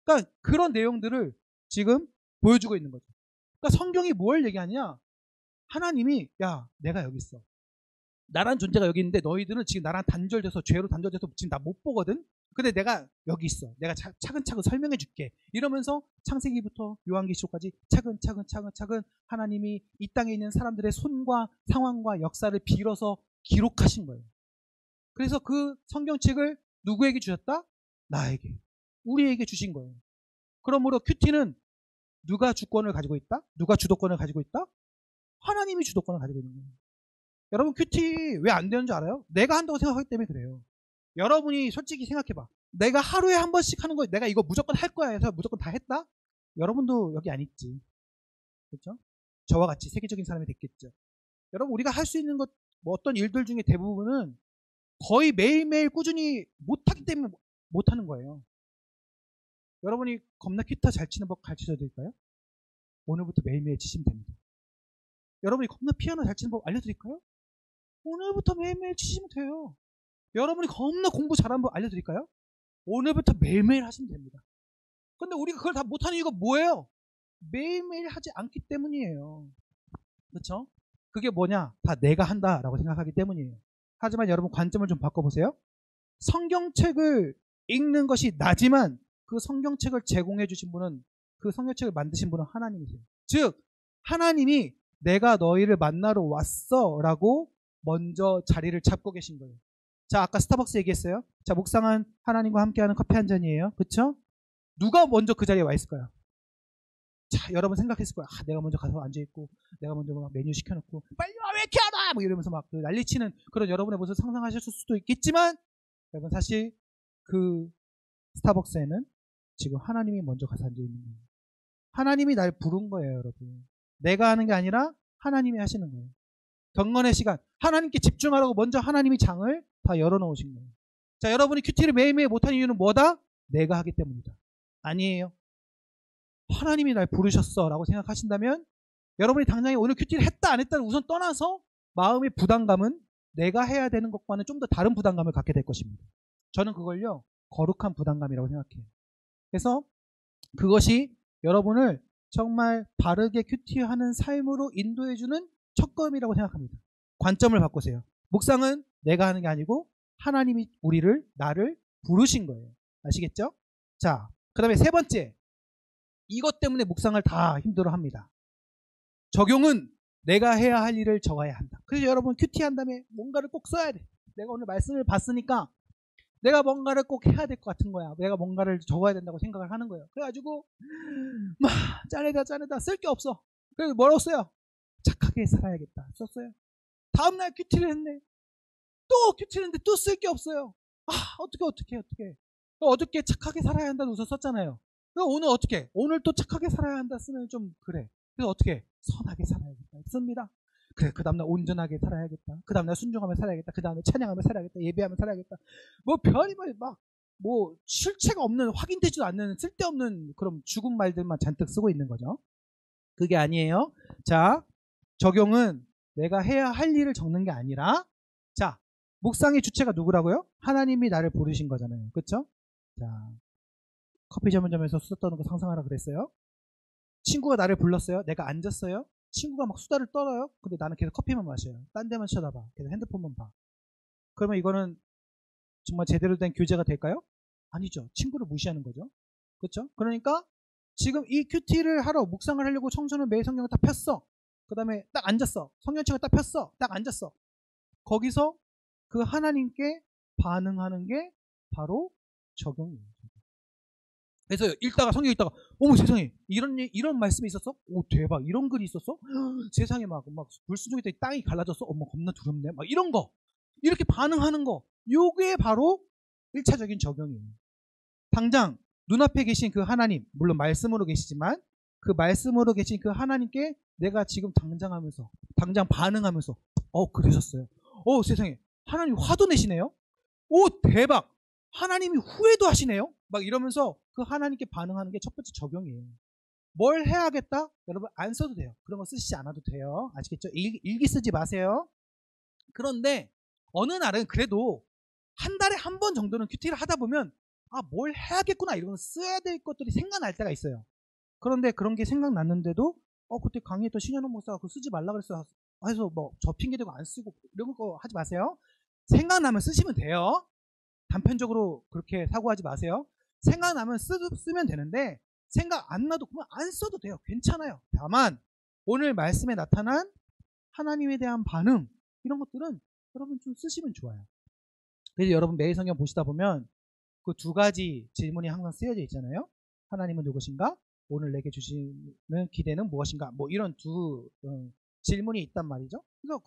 그러니까 그런 내용들을 지금 보여주고 있는 거죠. 그러니까 성경이 뭘 얘기하냐? 하나님이 야 내가 여기 있어. 나란 존재가 여기 있는데 너희들은 지금 나랑 단절돼서 죄로 단절돼서 지금 나 못 보거든. 근데 내가 여기 있어. 내가 차근차근 설명해 줄게. 이러면서 창세기부터 요한계시록까지 차근차근 하나님이 이 땅에 있는 사람들의 손과 상황과 역사를 빌어서 기록하신 거예요. 그래서 그 성경책을 누구에게 주셨다? 나에게. 우리에게 주신 거예요. 그러므로 큐티는 누가 주권을 가지고 있다? 누가 주도권을 가지고 있다? 하나님이 주도권을 가지고 있는 거예요. 여러분 큐티 왜 안 되는 줄 알아요? 내가 한다고 생각하기 때문에 그래요. 여러분이 솔직히 생각해봐. 내가 하루에 한 번씩 하는 거 내가 이거 무조건 할 거야 해서 무조건 다 했다? 여러분도 여기 안 있지. 그렇죠? 저와 같이 세계적인 사람이 됐겠죠. 여러분 우리가 할 수 있는 것 뭐 어떤 일들 중에 대부분은 거의 매일매일 꾸준히 못하기 때문에 못하는 거예요. 여러분이 겁나 기타 잘 치는 법 가르쳐 드릴까요? 오늘부터 매일매일 치시면 됩니다. 여러분이 겁나 피아노 잘 치는 법 알려드릴까요? 오늘부터 매일매일 치시면 돼요. 여러분이 겁나 공부 잘하는 법 알려드릴까요? 오늘부터 매일매일 하시면 됩니다. 근데 우리가 그걸 다 못하는 이유가 뭐예요? 매일매일 하지 않기 때문이에요. 그렇죠? 그게 뭐냐? 다 내가 한다라고 생각하기 때문이에요. 하지만 여러분 관점을 좀 바꿔보세요. 성경책을 읽는 것이 나지만 그 성경책을 제공해 주신 분은 그 성경책을 만드신 분은 하나님이세요. 즉 하나님이 내가 너희를 만나러 왔어 라고 먼저 자리를 잡고 계신 거예요. 자 아까 스타벅스 얘기했어요. 자 묵상한 하나님과 함께하는 커피 한 잔이에요. 그쵸? 누가 먼저 그 자리에 와 있을까요? 자 여러분 생각했을 거야. 내가 먼저 가서 앉아있고 내가 먼저 막 메뉴 시켜놓고 빨리 와 왜 이렇게 안 와! 뭐 이러면서 막 난리치는 그런 여러분의 모습을 상상하셨을 수도 있겠지만 여러분 사실 그 스타벅스에는 지금 하나님이 먼저 가서 앉아있는 거예요. 하나님이 날 부른 거예요. 여러분 내가 하는 게 아니라 하나님이 하시는 거예요. 경건의 시간 하나님께 집중하라고 먼저 하나님이 장을 다 열어놓으신 거예요. 자 여러분이 큐티를 매일매일 못하는 이유는 뭐다? 내가 하기 때문이다. 아니에요. 하나님이 날 부르셨어 라고 생각하신다면 여러분이 당장에 오늘 큐티를 했다 안 했다를 우선 떠나서 마음의 부담감은 내가 해야 되는 것과는 좀 더 다른 부담감을 갖게 될 것입니다. 저는 그걸요 거룩한 부담감이라고 생각해요. 그래서 그것이 여러분을 정말 바르게 큐티하는 삶으로 인도해주는 첫걸음이라고 생각합니다. 관점을 바꾸세요. 묵상은 내가 하는 게 아니고 하나님이 나를 부르신 거예요. 아시겠죠? 자, 그 다음에 세 번째 이것 때문에 묵상을 다 힘들어합니다. 적용은 내가 해야 할 일을 적어야 한다. 그래서 여러분 큐티한 다음에 뭔가를 꼭 써야 돼. 내가 오늘 말씀을 봤으니까 내가 뭔가를 꼭 해야 될 것 같은 거야. 내가 뭔가를 적어야 된다고 생각을 하는 거예요. 그래가지고 막 짜내다 쓸 게 없어. 그래서 뭐라고 써요? 착하게 살아야겠다. 썼어요. 다음날 큐티를 했네. 또 큐티를 했는데 또 쓸 게 없어요. 어떻게 어떻게 착하게 살아야 한다는 우선 썼잖아요. 그러니까 오늘 어떻게? 오늘 또 착하게 살아야 한다 쓰면 좀 그래. 그래서 어떻게? 선하게 살아야겠다 씁니다. 그래, 그 다음날 온전하게 살아야겠다. 그 다음날 순종하며 살아야겠다. 그 다음에 찬양하며 살아야겠다. 예배하며 살아야겠다. 뭐 별의별 뭐 실체가 없는, 확인되지도 않는 쓸데없는 그런 죽은 말들만 잔뜩 쓰고 있는 거죠. 그게 아니에요. 자, 적용은 내가 해야 할 일을 적는 게 아니라, 자, 묵상의 주체가 누구라고요? 하나님이 나를 부르신 거잖아요. 그쵸? 자, 커피 전문점에서 수다 떠는 거 상상하라 그랬어요. 친구가 나를 불렀어요. 내가 앉았어요. 친구가 막 수다를 떨어요. 근데 나는 계속 커피만 마셔요. 딴 데만 쳐다봐. 계속 핸드폰만 봐. 그러면 이거는 정말 제대로 된 교제가 될까요? 아니죠. 친구를 무시하는 거죠. 그렇죠? 그러니까 지금 이 큐티를 하러 묵상을 하려고 청소는 매일 성경을 딱 폈어. 그 다음에 딱 앉았어. 성경책을 딱 폈어. 딱 앉았어. 거기서 그 하나님께 반응하는 게 바로 적용이에요. 그래서 읽다가 성경 읽다가 어머 세상에 이런 말씀이 있었어? 오 대박 이런 글이 있었어? 세상에 막 불순종이 때 땅이 갈라졌어? 어머 겁나 두렵네. 막 이런 거 이렇게 반응하는 거 요게 바로 1차적인 적용이에요. 당장 눈앞에 계신 그 하나님 물론 말씀으로 계시지만 그 말씀으로 계신 그 하나님께 내가 지금 당장 반응하면서 그러셨어요. 세상에 하나님 화도 내시네요. 오 대박 하나님이 후회도 하시네요. 막 이러면서 그 하나님께 반응하는 게 첫 번째 적용이에요. 뭘 해야겠다? 여러분 안 써도 돼요. 그런 거 쓰시지 않아도 돼요. 아시겠죠? 일기 쓰지 마세요. 그런데 어느 날은 그래도 한 달에 한 번 정도는 큐티를 하다 보면 뭘 해야겠구나 이런 써야 될 것들이 생각날 때가 있어요. 그런데 그런 게 생각났는데도 그때 강의했던 신현원 목사가 그거 쓰지 말라 그랬어 해서 뭐 저 핑계대고 안 쓰고 이런 거 하지 마세요. 생각나면 쓰시면 돼요. 단편적으로 그렇게 사고하지 마세요. 생각나면 쓰면 되는데 생각 안 나도 그러면 안 써도 돼요. 괜찮아요. 다만 오늘 말씀에 나타난 하나님에 대한 반응 이런 것들은 여러분 좀 쓰시면 좋아요. 그래서 여러분 매일 성경 보시다 보면 그 두 가지 질문이 항상 쓰여져 있잖아요. 하나님은 누구신가? 오늘 내게 주시는 기대는 무엇인가? 뭐 이런 두 질문이 있단 말이죠. 그래서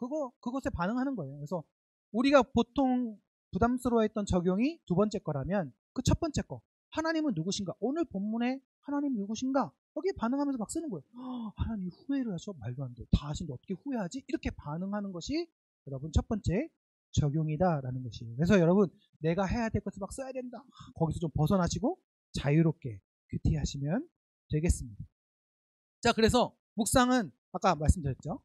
그것에 반응하는 거예요. 그래서 우리가 보통 부담스러워했던 적용이 두 번째 거라면 그 첫 번째 거 하나님은 누구신가? 오늘 본문에 하나님 누구신가? 여기에 반응하면서 막 쓰는 거예요. 하나님이 후회를 하셔? 말도 안 돼. 다 하신데 어떻게 후회하지? 이렇게 반응하는 것이 여러분 첫 번째 적용이다라는 것이에요. 그래서 여러분 내가 해야 될 것을 막 써야 된다. 거기서 좀 벗어나시고 자유롭게 큐티하시면 되겠습니다. 자, 그래서 묵상은 아까 말씀드렸죠.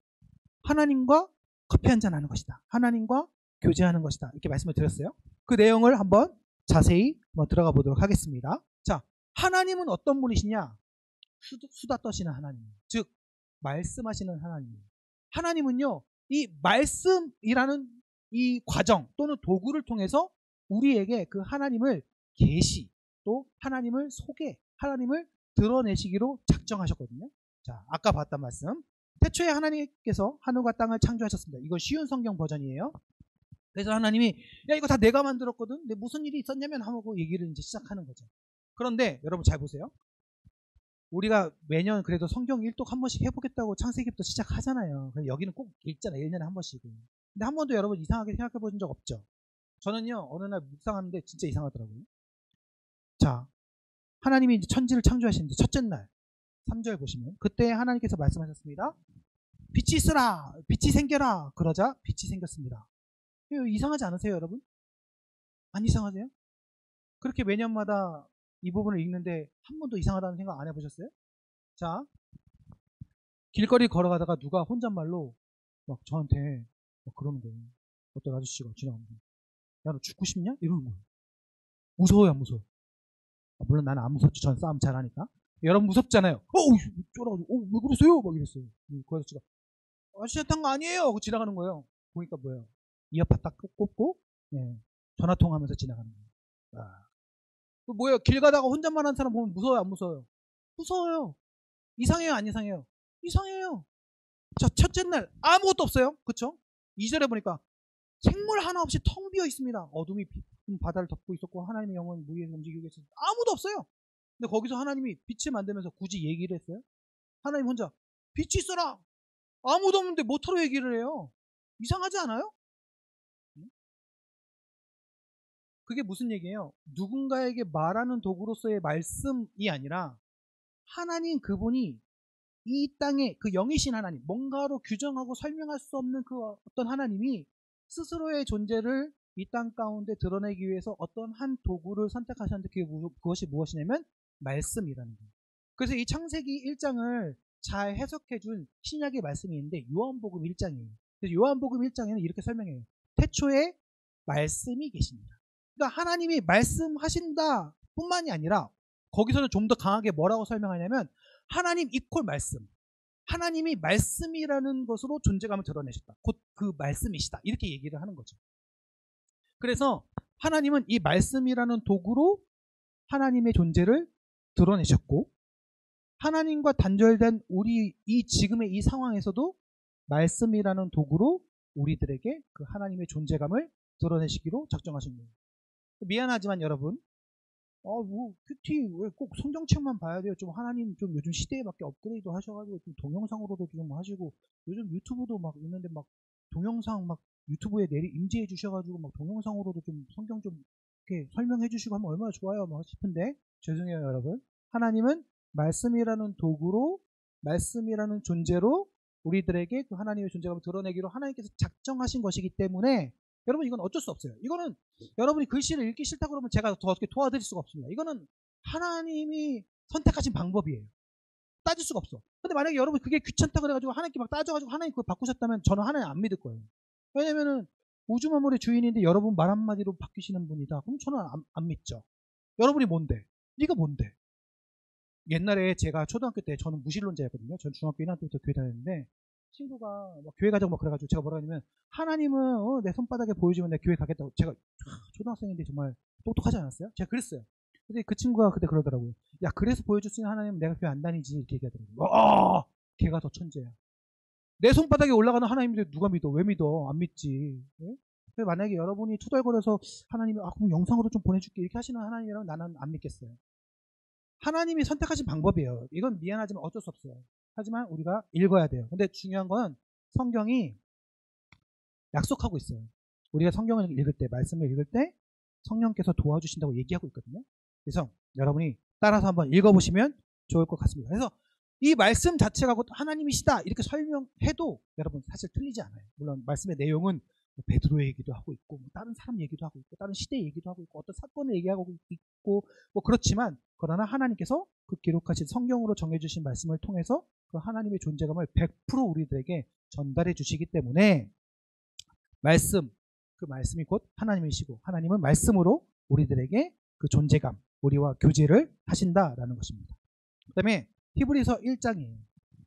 하나님과 커피 한잔 하는 것이다. 하나님과 교제하는 것이다. 이렇게 말씀을 드렸어요. 그 내용을 한번 자세히 한번 들어가 보도록 하겠습니다. 자, 하나님은 어떤 분이시냐? 수다 떠시는 하나님. 즉 말씀하시는 하나님. 하나님은요. 이 말씀이라는 이 과정 또는 도구를 통해서 우리에게 그 하나님을 계시 또 하나님을 소개, 하나님을 드러내시기로 작정하셨거든요. 자, 아까 봤던 말씀. 태초에 하나님께서 하늘과 땅을 창조하셨습니다. 이거 쉬운 성경 버전이에요. 그래서 하나님이 야 이거 다 내가 만들었거든. 근데 무슨 일이 있었냐면 하고 얘기를 이제 시작하는 거죠. 그런데 여러분 잘 보세요. 우리가 매년 그래도 성경 일독 한 번씩 해보겠다고 창세기부터 시작하잖아요. 그래서 여기는 꼭 읽잖아요. 1년에 한 번씩은. 근데 한 번도 여러분 이상하게 생각해 보신 적 없죠? 저는요 어느 날 묵상하는데 진짜 이상하더라고요. 자, 하나님이 이제 천지를 창조하시는데 첫째 날 3절 보시면 그때 하나님께서 말씀하셨습니다. 빛이 있으라, 빛이 생겨라. 그러자 빛이 생겼습니다. 이거 이상하지 않으세요, 여러분? 안 이상하세요? 그렇게 매년마다 이 부분을 읽는데 한 번도 이상하다는 생각 안 해보셨어요? 자, 길거리 걸어가다가 누가 혼잣말로 막 저한테 막 그러는 거예요. 어떤 아저씨가 지나가면서 야, 너 죽고 싶냐? 이러는 거예요. 무서워요, 안 무서워요? 물론 나는 안 무섭죠. 전 싸움 잘하니까. 여러분 무섭잖아요. 쫄아가지고, 왜 그러세요? 막 이랬어요. 그 아저씨가, 아저씨 탄 거 아니에요! 하고 지나가는 거예요. 보니까 뭐예요? 이어팟 딱 꽂고, 예, 전화통화하면서 지나가는 거예요. 뭐예요? 길 가다가 혼잣말 하는 사람 보면 무서워요, 안 무서워요? 무서워요. 이상해요, 안 이상해요? 이상해요. 자, 첫째 날 아무것도 없어요. 그쵸? 2절에 보니까 생물 하나 없이 텅 비어 있습니다. 어둠이 바다를 덮고 있었고 하나님의 영은 무리에 움직이고 계셨어요. 아무도 없어요. 근데 거기서 하나님이 빛을 만들면서 굳이 얘기를 했어요. 하나님 혼자 빛이 있어라. 아무도 없는데 뭐터로 얘기를 해요? 이상하지 않아요? 그게 무슨 얘기예요? 누군가에게 말하는 도구로서의 말씀이 아니라 하나님 그분이 이 땅에 그 영이신 하나님, 뭔가로 규정하고 설명할 수 없는 그 어떤 하나님이 스스로의 존재를 이 땅 가운데 드러내기 위해서 어떤 한 도구를 선택하셨는데 그것이 무엇이냐면 말씀이라는 거예요. 그래서 이 창세기 1장을 잘 해석해 준 신약의 말씀이 있는데 요한복음 1장이에요. 그래서 요한복음 1장에는 이렇게 설명해요. 태초에 말씀이 계십니다. 그러니까 하나님이 말씀하신다 뿐만이 아니라 거기서는 좀 더 강하게 뭐라고 설명하냐면 하나님 이퀄 말씀. 하나님이 말씀이라는 것으로 존재감을 드러내셨다. 곧 그 말씀이시다. 이렇게 얘기를 하는 거죠. 그래서 하나님은 이 말씀이라는 도구로 하나님의 존재를 드러내셨고 하나님과 단절된 우리 이 지금의 이 상황에서도 말씀이라는 도구로 우리들에게 그 하나님의 존재감을 드러내시기로 작정하신 거예요. 미안하지만 여러분 큐티 왜 꼭 성경책만 봐야 돼요? 좀 하나님 좀 요즘 시대에 맞게 업그레이드 하셔가지고 좀 동영상으로도 좀 하시고 요즘 유튜브도 막 있는데 막 동영상 막 유튜브에 임재해 주셔가지고 막 동영상으로도 좀 성경 좀 이렇게 설명해 주시고 하면 얼마나 좋아요 막 싶은데 죄송해요 여러분. 하나님은 말씀이라는 도구로 말씀이라는 존재로 우리들에게 그 하나님의 존재감을 드러내기로 하나님께서 작정하신 것이기 때문에 여러분 이건 어쩔 수 없어요. 이거는 여러분이 글씨를 읽기 싫다 그러면 제가 더 어떻게 도와드릴 수가 없습니다. 이거는 하나님이 선택하신 방법이에요. 따질 수가 없어. 근데 만약에 여러분 그게 귀찮다 그래가지고 하나님께 막 따져가지고 하나님 그걸 바꾸셨다면 저는 하나님 안 믿을 거예요. 왜냐면은 우주 만물의 주인인데 여러분 말 한마디로 바뀌시는 분이다. 그럼 저는 안 믿죠. 여러분이 뭔데? 네가 뭔데? 옛날에 제가 초등학교 때 저는 무신론자였거든요. 전 중학교 1학년 때부터 교회 다녔는데 친구가 막 교회 가자고 막 그래가지고 제가 뭐라 하냐면 하나님은 내 손바닥에 보여주면 내가 교회 가겠다고. 제가 초등학생인데 정말 똑똑하지 않았어요? 제가 그랬어요. 근데 그 친구가 그때 그러더라고요. 야 그래서 보여줄 수 있는 하나님은 내가 교회 안 다니지 이렇게 얘기하더라고요. 걔가 더 천재야. 내 손바닥에 올라가는 하나님인데 누가 믿어? 왜 믿어? 안 믿지. 예? 만약에 여러분이 투덜거려서 하나님이 그럼 영상으로 좀 보내줄게 이렇게 하시는 하나님이라면 나는 안 믿겠어요. 하나님이 선택하신 방법이에요. 이건 미안하지만 어쩔 수 없어요. 하지만 우리가 읽어야 돼요. 근데 중요한 건 성경이 약속하고 있어요. 우리가 성경을 읽을 때, 말씀을 읽을 때 성령께서 도와주신다고 얘기하고 있거든요. 그래서 여러분이 따라서 한번 읽어보시면 좋을 것 같습니다. 그래서 이 말씀 자체가 곧 하나님이시다 이렇게 설명해도 여러분 사실 틀리지 않아요. 물론 말씀의 내용은 베드로의 얘기도 하고 있고 다른 사람 얘기도 하고 있고 다른 시대 얘기도 하고 있고 어떤 사건을 얘기하고 있고 그렇지만 그러나 하나님께서 그 기록하신 성경으로 정해주신 말씀을 통해서 그 하나님의 존재감을 100% 우리들에게 전달해 주시기 때문에 그 말씀이 곧 하나님이시고 하나님은 말씀으로 우리들에게 그 존재감 우리와 교제를 하신다라는 것입니다. 그 다음에 히브리서 1장이에요.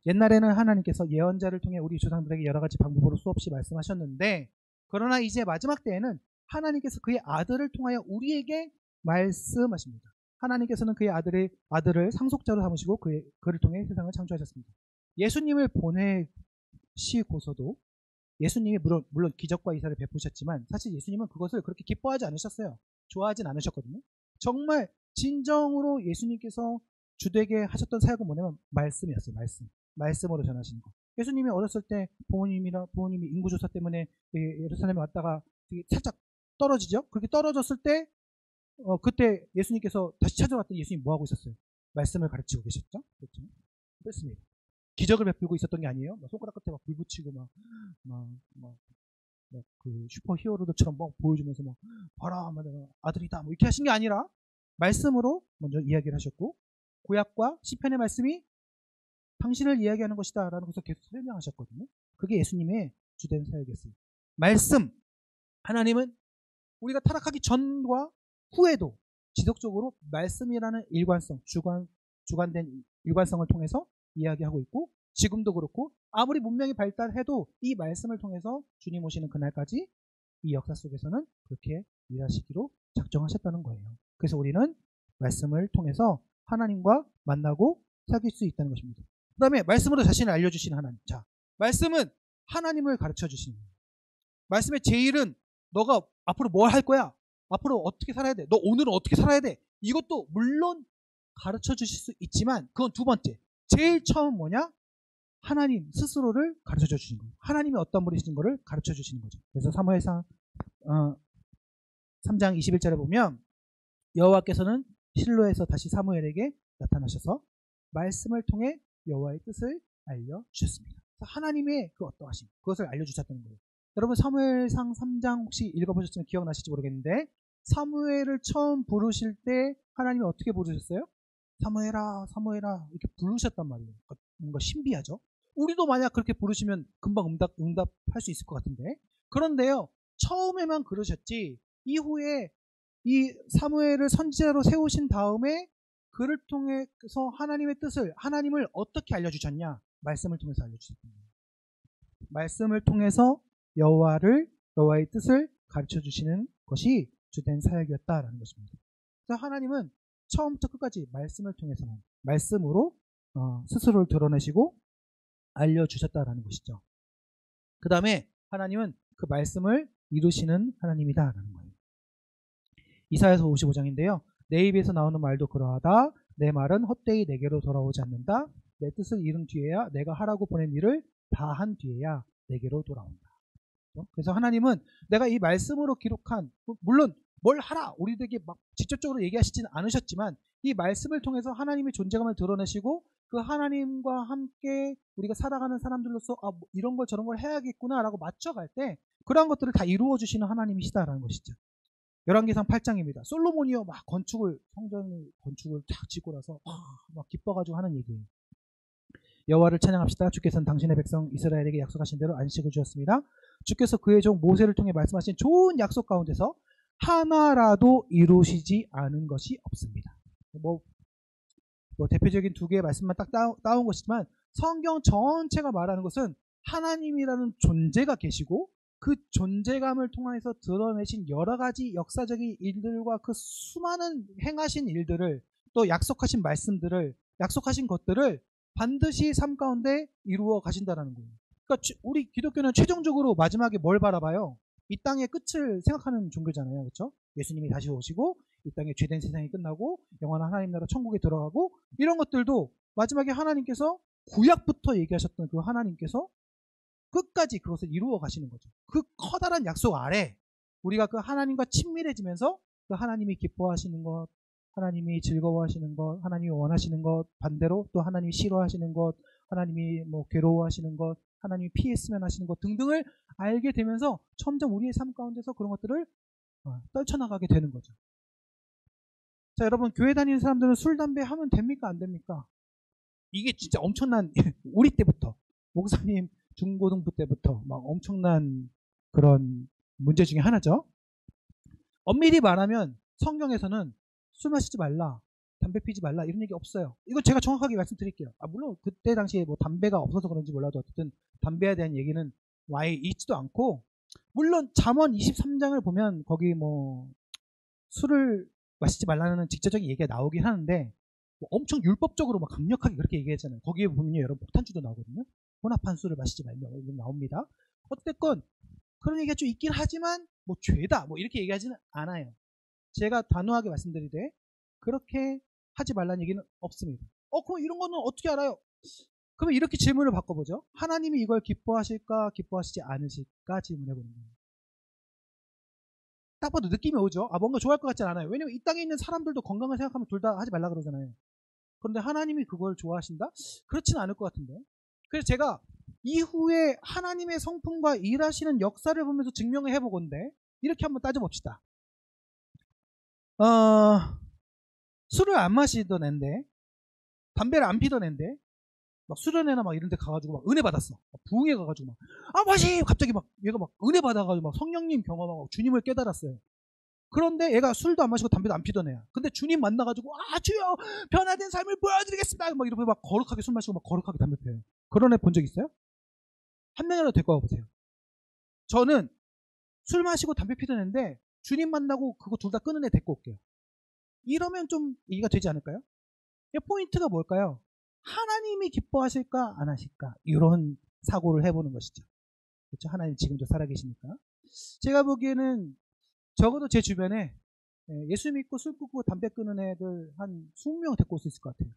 옛날에는 하나님께서 예언자를 통해 우리 조상들에게 여러 가지 방법으로 수없이 말씀하셨는데 그러나 이제 마지막 때에는 하나님께서 그의 아들을 통하여 우리에게 말씀하십니다. 하나님께서는 그의 아들을 상속자로 삼으시고 그를 통해 세상을 창조하셨습니다. 예수님을 보내시고서도 예수님이 물론 기적과 이사를 베푸셨지만 사실 예수님은 그것을 그렇게 기뻐하지 않으셨어요. 좋아하진 않으셨거든요. 정말 진정으로 예수님께서 주되게 하셨던 사역은 뭐냐면 말씀이었어요. 말씀으로 전하시는 거. 예수님이 어렸을 때 부모님이 인구조사 때문에 예루살렘에 왔다가 살짝 떨어지죠. 그렇게 떨어졌을 때 그때 예수님께서 다시 찾아왔더니 예수님 뭐 하고 있었어요? 말씀을 가르치고 계셨죠. 그렇죠? 그렇습니다. 기적을 베풀고 있었던 게 아니에요. 손가락 끝에 막 불 붙이고 그 슈퍼 히어로들처럼 막 보여주면서 막 봐라 아들이다 뭐 이렇게 하신 게 아니라 말씀으로 먼저 이야기를 하셨고 구약과 시편의 말씀이 당신을 이야기하는 것이다 라는 것을 계속 설명하셨거든요. 그게 예수님의 주된 사역이었어요. 말씀 하나님은 우리가 타락하기 전과 후에도 지속적으로 말씀이라는 일관성 주관된 일관성을 통해서 이야기하고 있고 지금도 그렇고 아무리 문명이 발달해도 이 말씀을 통해서 주님 오시는 그날까지 이 역사 속에서는 그렇게 일하시기로 작정하셨다는 거예요. 그래서 우리는 말씀을 통해서 하나님과 만나고 사귈 수 있다는 것입니다. 그 다음에 말씀으로 자신을 알려주시는 하나님. 자, 말씀은 하나님을 가르쳐 주시는 거예요. 말씀의 제1은 너가 앞으로 뭘 할 거야? 앞으로 어떻게 살아야 돼? 너 오늘은 어떻게 살아야 돼? 이것도 물론 가르쳐 주실 수 있지만 그건 두 번째. 제일 처음 뭐냐? 하나님 스스로를 가르쳐 주시는 거예요. 하나님이 어떤 분이신 거를 가르쳐 주시는 거죠. 그래서 사무엘상 3장 21절에 보면 여호와께서는 실로에서 다시 사무엘에게 나타나셔서 말씀을 통해 여호와의 뜻을 알려주셨습니다. 하나님의 그 어떠하심, 그것을 알려주셨다는 거예요. 여러분 사무엘상 3장 혹시 읽어보셨으면 기억나실지 모르겠는데 사무엘을 처음 부르실 때 하나님이 어떻게 부르셨어요? 사무엘아 사무엘아 이렇게 부르셨단 말이에요. 뭔가 신비하죠. 우리도 만약 그렇게 부르시면 금방 응답할 수 있을 것 같은데, 그런데요 처음에만 그러셨지 이후에 이 사무엘을 선지자로 세우신 다음에 그를 통해서 하나님의 뜻을, 하나님을 어떻게 알려주셨냐? 말씀을 통해서 알려주셨습니다. 말씀을 통해서 여호와의 뜻을 가르쳐 주시는 것이 주된 사역이었다라는 것입니다. 그래서 하나님은 처음부터 끝까지 말씀을 통해서만, 말씀으로 스스로를 드러내시고 알려주셨다라는 것이죠. 그 다음에 하나님은 그 말씀을 이루시는 하나님이다라는 거예요. 이사야서 55장인데요. 내 입에서 나오는 말도 그러하다. 내 말은 헛되이 내게로 돌아오지 않는다. 내 뜻을 이룬 뒤에야, 내가 하라고 보낸 일을 다 한 뒤에야 내게로 돌아온다. 그래서 하나님은 내가 이 말씀으로 기록한, 물론 뭘 하라 우리들에게 막 직접적으로 얘기하시지는 않으셨지만 이 말씀을 통해서 하나님의 존재감을 드러내시고 그 하나님과 함께 우리가 살아가는 사람들로서 뭐 이런 걸 저런 걸 해야겠구나 라고 맞춰갈 때 그러한 것들을 다 이루어 주시는 하나님이시다라는 것이죠. 열왕기상 8장입니다. 솔로몬이요 막 성전을 건축을 탁 짓고 나서 막 기뻐가지고 하는 얘기예요. 여호와를 찬양합시다. 주께서는 당신의 백성 이스라엘에게 약속하신 대로 안식을 주셨습니다. 주께서 그의 종 모세를 통해 말씀하신 좋은 약속 가운데서 하나라도 이루시지 않은 것이 없습니다. 뭐 대표적인 두 개의 말씀만 딱 따온 것이지만 성경 전체가 말하는 것은 하나님이라는 존재가 계시고 그 존재감을 통해서 드러내신 여러 가지 역사적인 일들과 그 수많은 행하신 일들을, 또 약속하신 말씀들을, 약속하신 것들을 반드시 삶 가운데 이루어 가신다는 거예요. 그러니까 우리 기독교는 최종적으로 마지막에 뭘 바라봐요? 이 땅의 끝을 생각하는 종교잖아요. 그렇죠? 예수님이 다시 오시고 이 땅의 죄된 세상이 끝나고 영원한 하나님 나라 천국에 들어가고, 이런 것들도 마지막에 하나님께서 구약부터 얘기하셨던 그 하나님께서 끝까지 그것을 이루어 가시는 거죠. 그 커다란 약속 아래 우리가 그 하나님과 친밀해지면서 그 하나님이 기뻐하시는 것, 하나님이 즐거워하시는 것, 하나님이 원하시는 것, 반대로 또 하나님이 싫어하시는 것, 하나님이 괴로워하시는 것, 하나님이 피했으면 하시는 것 등등을 알게 되면서 점점 우리의 삶 가운데서 그런 것들을 떨쳐나가게 되는 거죠. 자, 여러분 교회 다니는 사람들은 술, 담배 하면 됩니까? 안 됩니까? 이게 진짜 엄청난 우리 때부터 목사님 중고등부 때부터 막 엄청난 그런 문제 중에 하나죠. 엄밀히 말하면 성경에서는 술 마시지 말라, 담배 피지 말라 이런 얘기 없어요. 이건 제가 정확하게 말씀드릴게요. 물론 그때 당시에 담배가 없어서 그런지 몰라도 어쨌든 담배에 대한 얘기는 와에 있지도 않고, 물론 잠언 23장을 보면 거기 술을 마시지 말라는 직접적인 얘기가 나오긴 하는데 엄청 율법적으로 막 강력하게 그렇게 얘기하잖아요. 거기에 보면요 여러분 폭탄주도 나오거든요. 혼합한 술을 마시지 말라 나옵니다. 어쨌건 그런 얘기가 좀 있긴 하지만 죄다 이렇게 얘기하지는 않아요. 제가 단호하게 말씀드리되 그렇게 하지 말라는 얘기는 없습니다. 그럼 이런 거는 어떻게 알아요? 그러면 이렇게 질문을 바꿔보죠. 하나님이 이걸 기뻐하실까 기뻐하시지 않으실까 질문해보는 거예요. 딱 봐도 느낌이 오죠. 뭔가 좋아할 것 같지 않아요. 왜냐면 이 땅에 있는 사람들도 건강을 생각하면 둘 다 하지 말라 그러잖아요. 그런데 하나님이 그걸 좋아하신다? 그렇지는 않을 것 같은데. 그래서 제가 이후에 하나님의 성품과 일하시는 역사를 보면서 증명을 해보건데 이렇게 한번 따져봅시다. 술을 안 마시던 앤데, 담배를 안 피던 앤데 수련회나 이런 데 가가지고 은혜 받았어. 부흥회 가가지고 갑자기 얘가 은혜 받아가지고 성령님 경험하고 주님을 깨달았어요. 그런데 얘가 술도 안 마시고 담배도 안 피던 애야. 근데 주님 만나가지고 주여 변화된 삶을 보여드리겠습니다. 이러고 거룩하게 술 마시고 거룩하게 담배 피워요. 그런 애 본 적 있어요? 한 명이라도 데리고 와보세요. 저는 술 마시고 담배 피던 애인데 주님 만나고 그거 둘 다 끊은 애 데리고 올게요. 이러면 좀 이해가 되지 않을까요? 포인트가 뭘까요? 하나님이 기뻐하실까 안 하실까, 이런 사고를 해보는 것이죠. 그렇죠? 하나님 지금도 살아계시니까. 제가 보기에는 적어도 제 주변에 예수 믿고 술 끊고 담배 끊는 애들 한 20명 데리고 올 수 있을 것 같아요.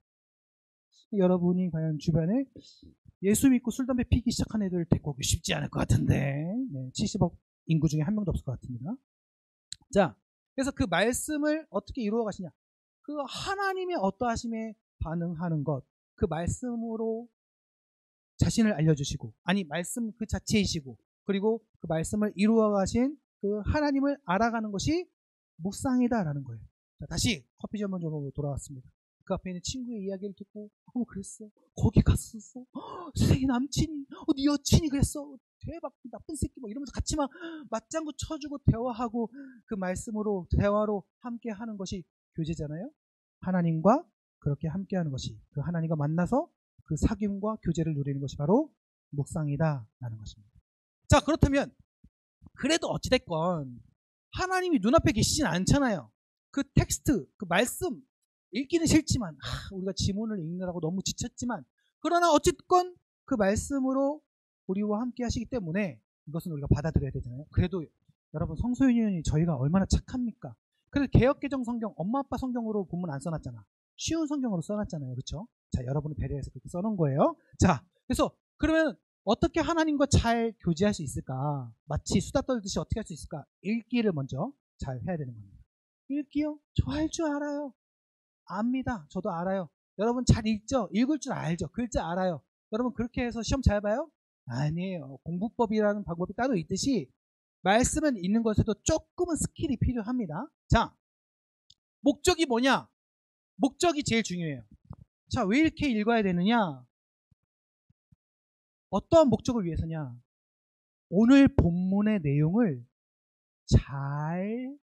여러분이 과연 주변에 예수 믿고 술 담배 피기 시작한 애들 데리고 오기 쉽지 않을 것 같은데 70억 인구 중에 한 명도 없을 것 같습니다. 자, 그래서 그 말씀을 어떻게 이루어 가시냐? 그 하나님의 어떠하심에 반응하는 것, 그 말씀으로 자신을 알려주시고, 아니 말씀 그 자체이시고, 그리고 그 말씀을 이루어 가신 그 하나님을 알아가는 것이 묵상이다라는 거예요. 자, 다시 커피 전문점으로 돌아왔습니다. 그 앞에 있는 친구의 이야기를 듣고, 그랬어, 거기 갔었어, 선생님 남친이, 네 여친이 그랬어, 대박 나쁜 새끼, 뭐 이러면서 같이 막 맞장구 쳐주고 대화하고, 그 말씀으로 대화로 함께 하는 것이 교제잖아요. 하나님과 그렇게 함께 하는 것이, 그 하나님과 만나서 그 사귐과 교제를 누리는 것이 바로 묵상이다라는 것입니다. 자, 그렇다면 그래도 어찌됐건 하나님이 눈앞에 계시진 않잖아요. 그 텍스트, 그 말씀 읽기는 싫지만, 우리가 지문을 읽느라고 너무 지쳤지만, 그러나 어쨌건 그 말씀으로 우리와 함께 하시기 때문에 이것은 우리가 받아들여야 되잖아요. 그래도 여러분, 성소유년이 저희가 얼마나 착합니까? 그래서 개역개정 성경, 엄마 아빠 성경으로 본문 안 써놨잖아. 쉬운 성경으로 써놨잖아요. 그렇죠? 자, 여러분을 배려해서 그렇게 써놓은 거예요. 자, 그래서 그러면 어떻게 하나님과 잘 교제할 수 있을까? 마치 수다 떨듯이 어떻게 할 수 있을까? 읽기를 먼저 잘 해야 되는 겁니다. 읽기요? 저 할 줄 알아요. 압니다. 저도 알아요. 여러분 잘 읽죠? 읽을 줄 알죠? 글자 알아요. 여러분 그렇게 해서 시험 잘 봐요? 아니에요. 공부법이라는 방법이 따로 있듯이 말씀은 읽는 것에도 조금은 스킬이 필요합니다. 자, 목적이 뭐냐? 목적이 제일 중요해요. 자, 왜 이렇게 읽어야 되느냐? 어떠한 목적을 위해서냐? 오늘 본문의 내용을 잘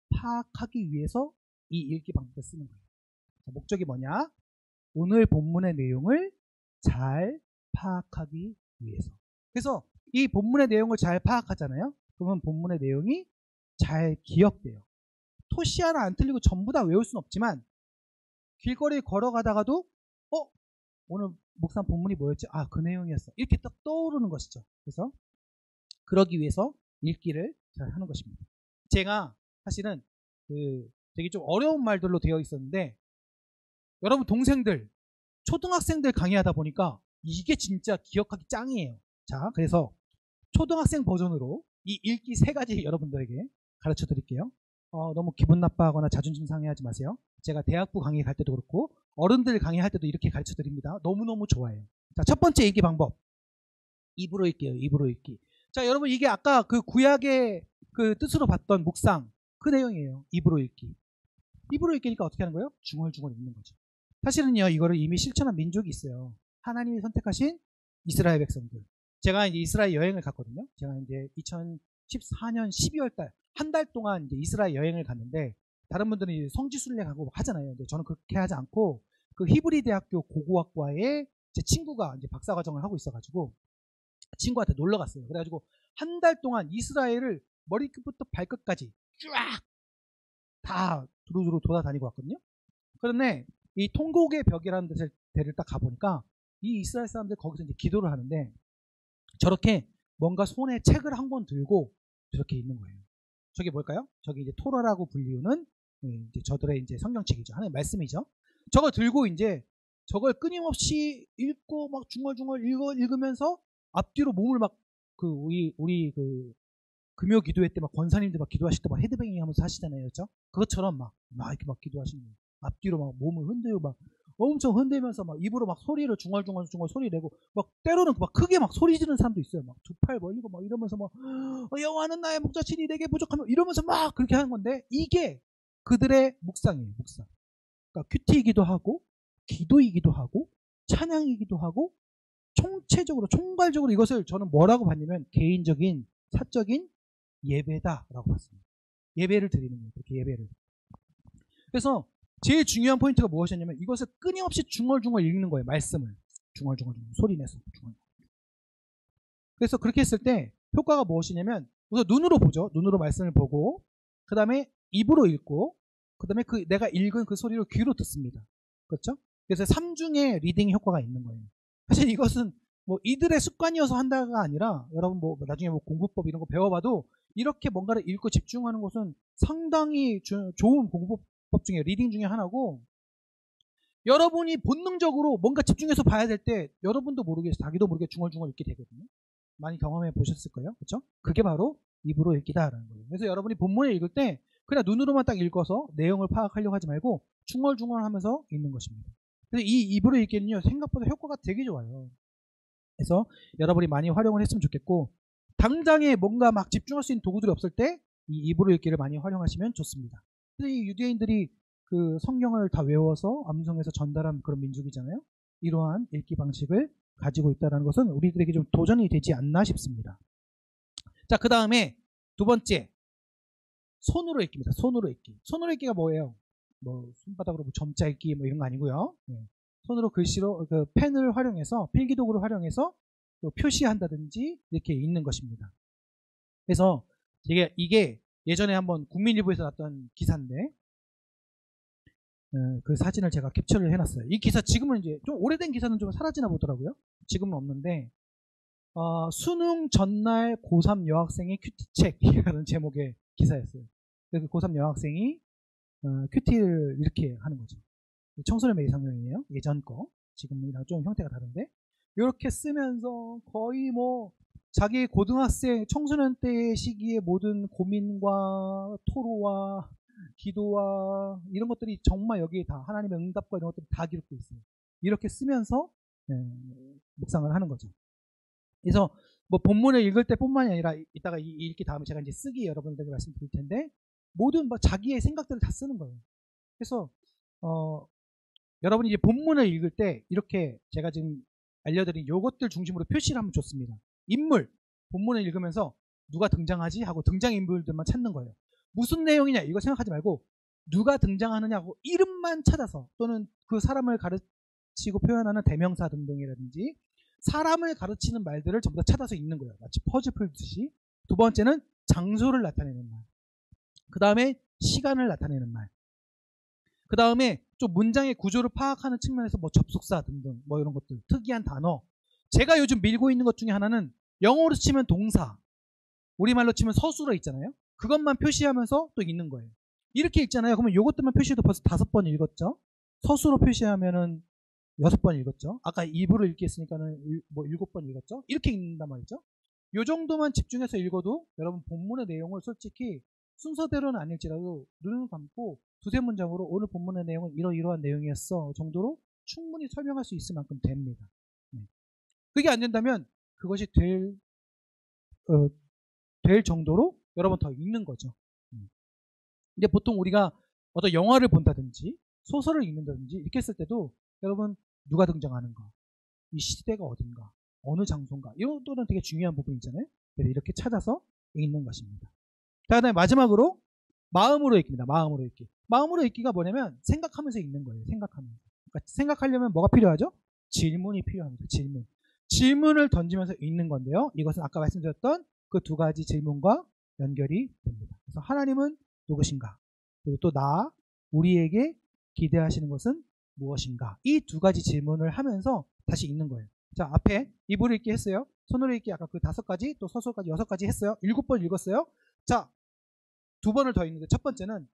파악하기 위해서 이 읽기 방법을 쓰는 거예요. 자, 목적이 뭐냐? 오늘 본문의 내용을 잘 파악하기 위해서. 그래서 이 본문의 내용을 잘 파악하잖아요. 그러면 본문의 내용이 잘 기억돼요. 토시 하나 안 틀리고 전부 다 외울 수는 없지만 길거리 걸어가다가도 오늘 묵상 본문이 뭐였지? 그 내용이었어. 이렇게 딱 떠오르는 것이죠. 그래서 그러기 위해서 읽기를 잘 하는 것입니다. 제가 사실은 되게 좀 어려운 말들로 되어 있었는데, 여러분 동생들, 초등학생들 강의하다 보니까 이게 진짜 기억하기 짱이에요. 자, 그래서 초등학생 버전으로 이 읽기 3가지 여러분들에게 가르쳐 드릴게요. 너무 기분 나빠하거나 자존심 상해하지 마세요. 제가 대학부 강의 갈 때도 그렇고 어른들 강의할 때도 이렇게 가르쳐 드립니다. 너무너무 좋아해요. 자, 첫 번째 읽기 방법. 입으로 읽기예요. 입으로 읽기. 자, 여러분 이게 아까 그 구약의 그 뜻으로 봤던 묵상 그 내용이에요. 입으로 읽기. 입으로 읽기니까 어떻게 하는 거예요? 중얼중얼 읽는 거죠. 사실은요, 이거를 이미 실천한 민족이 있어요. 하나님이 선택하신 이스라엘 백성들. 제가 이제 이스라엘 여행을 갔거든요. 제가 이제 2014년 12월 달, 한 달 동안 이제 이스라엘 여행을 갔는데, 다른 분들은 성지순례 가고 하잖아요. 근데 저는 그렇게 하지 않고, 그 히브리 대학교 고고학과에 제 친구가 이제 박사과정을 하고 있어가지고, 친구한테 놀러 갔어요. 그래가지고, 한 달 동안 이스라엘을 머리끝부터 발끝까지 쫙 다 두루두루 돌아다니고 왔거든요. 그런데 이 통곡의 벽이라는 데를 딱 가보니까 이 이스라엘 사람들 거기서 이제 기도를 하는데, 저렇게 뭔가 손에 책을 한 권 들고 저렇게 있는 거예요. 저게 뭘까요? 저게 이제 토라라고 불리우는 이제 저들의 이제 성경책이죠. 하나님의 말씀이죠. 저걸 들고 이제 저걸 끊임없이 읽고 막 중얼중얼 읽으면서 앞뒤로 몸을 막 우리 그 금요 기도회 때 막 권사님들 막 기도하실 때 막 헤드뱅잉 하면서 하시잖아요. 그렇죠? 그것처럼 막 이렇게 막 기도하시는 거예요. 앞뒤로 막 몸을 흔들고 막 엄청 흔들면서 막 입으로 막 소리를 중얼중얼 소리 내고, 막 때로는 막 크게 막 소리 지르는 사람도 있어요. 막 두 팔 벌리고 막 이러면서 막 여호와는 나의 목자치니 내게 부족하며 이러면서 막 그렇게 하는 건데, 이게 그들의 묵상이에요. 묵상. 그러니까 큐티이기도 하고 기도이기도 하고 찬양이기도 하고, 총괄적으로 이것을 저는 뭐라고 봤냐면 개인적인 사적인 예배다라고 봤습니다. 예배를 드리는 거예요. 그렇게 예배를. 그래서 제일 중요한 포인트가 무엇이었냐면 이것을 끊임없이 중얼중얼 읽는 거예요. 말씀을 중얼중얼 소리 내서 중얼. 그래서 그렇게 했을 때 효과가 무엇이냐면, 우선 눈으로 보죠. 눈으로 말씀을 보고, 그 다음에 입으로 읽고, 그 다음에 내가 읽은 그 소리를 귀로 듣습니다. 그렇죠? 그래서 3중의 리딩 효과가 있는 거예요. 사실 이것은 뭐 이들의 습관이어서 한다가 아니라, 여러분 뭐 나중에 뭐 공부법 이런 거 배워봐도 이렇게 뭔가를 읽고 집중하는 것은 상당히 좋은 공부법 중에 리딩 중에 하나고, 여러분이 본능적으로 뭔가 집중해서 봐야 될 때 여러분도 모르게 자기도 모르게 중얼중얼 읽게 되거든요. 많이 경험해 보셨을 거예요. 그렇죠? 그게 바로 입으로 읽기다라는 거예요. 그래서 여러분이 본문을 읽을 때 그냥 눈으로만 딱 읽어서 내용을 파악하려고 하지 말고 중얼중얼하면서 읽는 것입니다. 그래서 이 입으로 읽기는요 생각보다 효과가 되게 좋아요. 그래서 여러분이 많이 활용을 했으면 좋겠고, 당장에 뭔가 막 집중할 수 있는 도구들이 없을 때 이 입으로 읽기를 많이 활용하시면 좋습니다. 그래서 이 유대인들이 그 성경을 다 외워서 암송해서 전달한 그런 민족이잖아요. 이러한 읽기 방식을 가지고 있다는 것은 우리들에게 좀 도전이 되지 않나 싶습니다. 자, 그 다음에 두 번째, 손으로 읽기입니다. 손으로 읽기. 손으로 읽기가 뭐예요? 뭐 손바닥으로 뭐 점자 읽기 뭐 이런 거 아니고요. 손으로 글씨로 그 펜을 활용해서 필기도구를 활용해서 표시한다든지 이렇게 읽는 것입니다. 그래서 이게 예전에 한번 국민일보에서 났던 기사인데 그 사진을 제가 캡처를 해놨어요. 이 기사 지금은 이제 좀 오래된 기사는 좀 사라지나 보더라고요. 지금은 없는데 수능 전날 고3 여학생의 큐티책이라는 제목의 기사였어요. 그 고3 여학생이 큐티를 이렇게 하는 거죠. 청소년 매일 성경이에요. 예전 거. 지금이랑 좀 형태가 다른데 이렇게 쓰면서 거의 뭐 자기 고등학생 청소년 때 시기의 모든 고민과 토로와 기도와 이런 것들이 정말 여기에 다 하나님의 응답과 이런 것들이 다 기록되어 있어요. 이렇게 쓰면서 묵상을 하는 거죠. 그래서 뭐 본문을 읽을 때뿐만이 아니라 이따가 읽기 다음에 제가 이제 쓰기 여러분들에게 말씀드릴 텐데 모든 뭐 자기의 생각들을 다 쓰는 거예요. 그래서 여러분이 이제 본문을 읽을 때 이렇게 제가 지금 알려드린 요것들 중심으로 표시를 하면 좋습니다. 인물, 본문을 읽으면서 누가 등장하지 하고 등장인물들만 찾는 거예요. 무슨 내용이냐 이거 생각하지 말고 누가 등장하느냐고 이름만 찾아서, 또는 그 사람을 가르치고 표현하는 대명사 등등이라든지 사람을 가르치는 말들을 전부 다 찾아서 읽는 거예요. 마치 퍼즐 풀듯이. 두 번째는 장소를 나타내는 말, 그 다음에 시간을 나타내는 말, 그 다음에 좀 문장의 구조를 파악하는 측면에서 뭐 접속사 등등 뭐 이런 것들, 특이한 단어. 제가 요즘 밀고 있는 것 중에 하나는 영어로 치면 동사, 우리말로 치면 서술어 있잖아요. 그것만 표시하면서 또 읽는 거예요. 이렇게 읽잖아요. 그러면 이것들만 표시해도 벌써 5번 읽었죠. 서술어 표시하면은 6번 읽었죠. 아까 입으로 읽기 했으니까는 뭐 7번 읽었죠. 이렇게 읽는단 말이죠. 요 정도만 집중해서 읽어도 여러분 본문의 내용을 솔직히 순서대로는 아닐지라도 눈을 감고 두세 문장으로 오늘 본문의 내용은 이러이러한 내용이었어 정도로 충분히 설명할 수 있을 만큼 됩니다. 그게 안 된다면 그것이 될 정도로 여러 번 더 읽는 거죠. 근데 보통 우리가 어떤 영화를 본다든지 소설을 읽는다든지 이렇게 했을 때도 여러분 누가 등장하는가, 이 시대가 어딘가, 어느 장소인가, 이런 것들은 되게 중요한 부분이잖아요. 그래서 이렇게 찾아서 읽는 것입니다. 그 다음에 마지막으로 마음으로 읽기입니다. 마음으로 읽기. 마음으로 읽기가 뭐냐면 생각하면서 읽는 거예요. 생각하면서. 그러니까 생각하려면 뭐가 필요하죠? 질문이 필요합니다. 질문. 질문을 던지면서 읽는 건데요. 이것은 아까 말씀드렸던 그 두 가지 질문과 연결이 됩니다. 그래서 하나님은 누구신가? 그리고 또 우리에게 기대하시는 것은 무엇인가? 이 두 가지 질문을 하면서 다시 읽는 거예요. 자, 앞에 입으로 읽기 했어요. 손으로 읽기 아까 그 5가지, 또 서술까지 6가지 했어요. 7번 읽었어요. 자, 2번을 더 읽는데 첫 번째는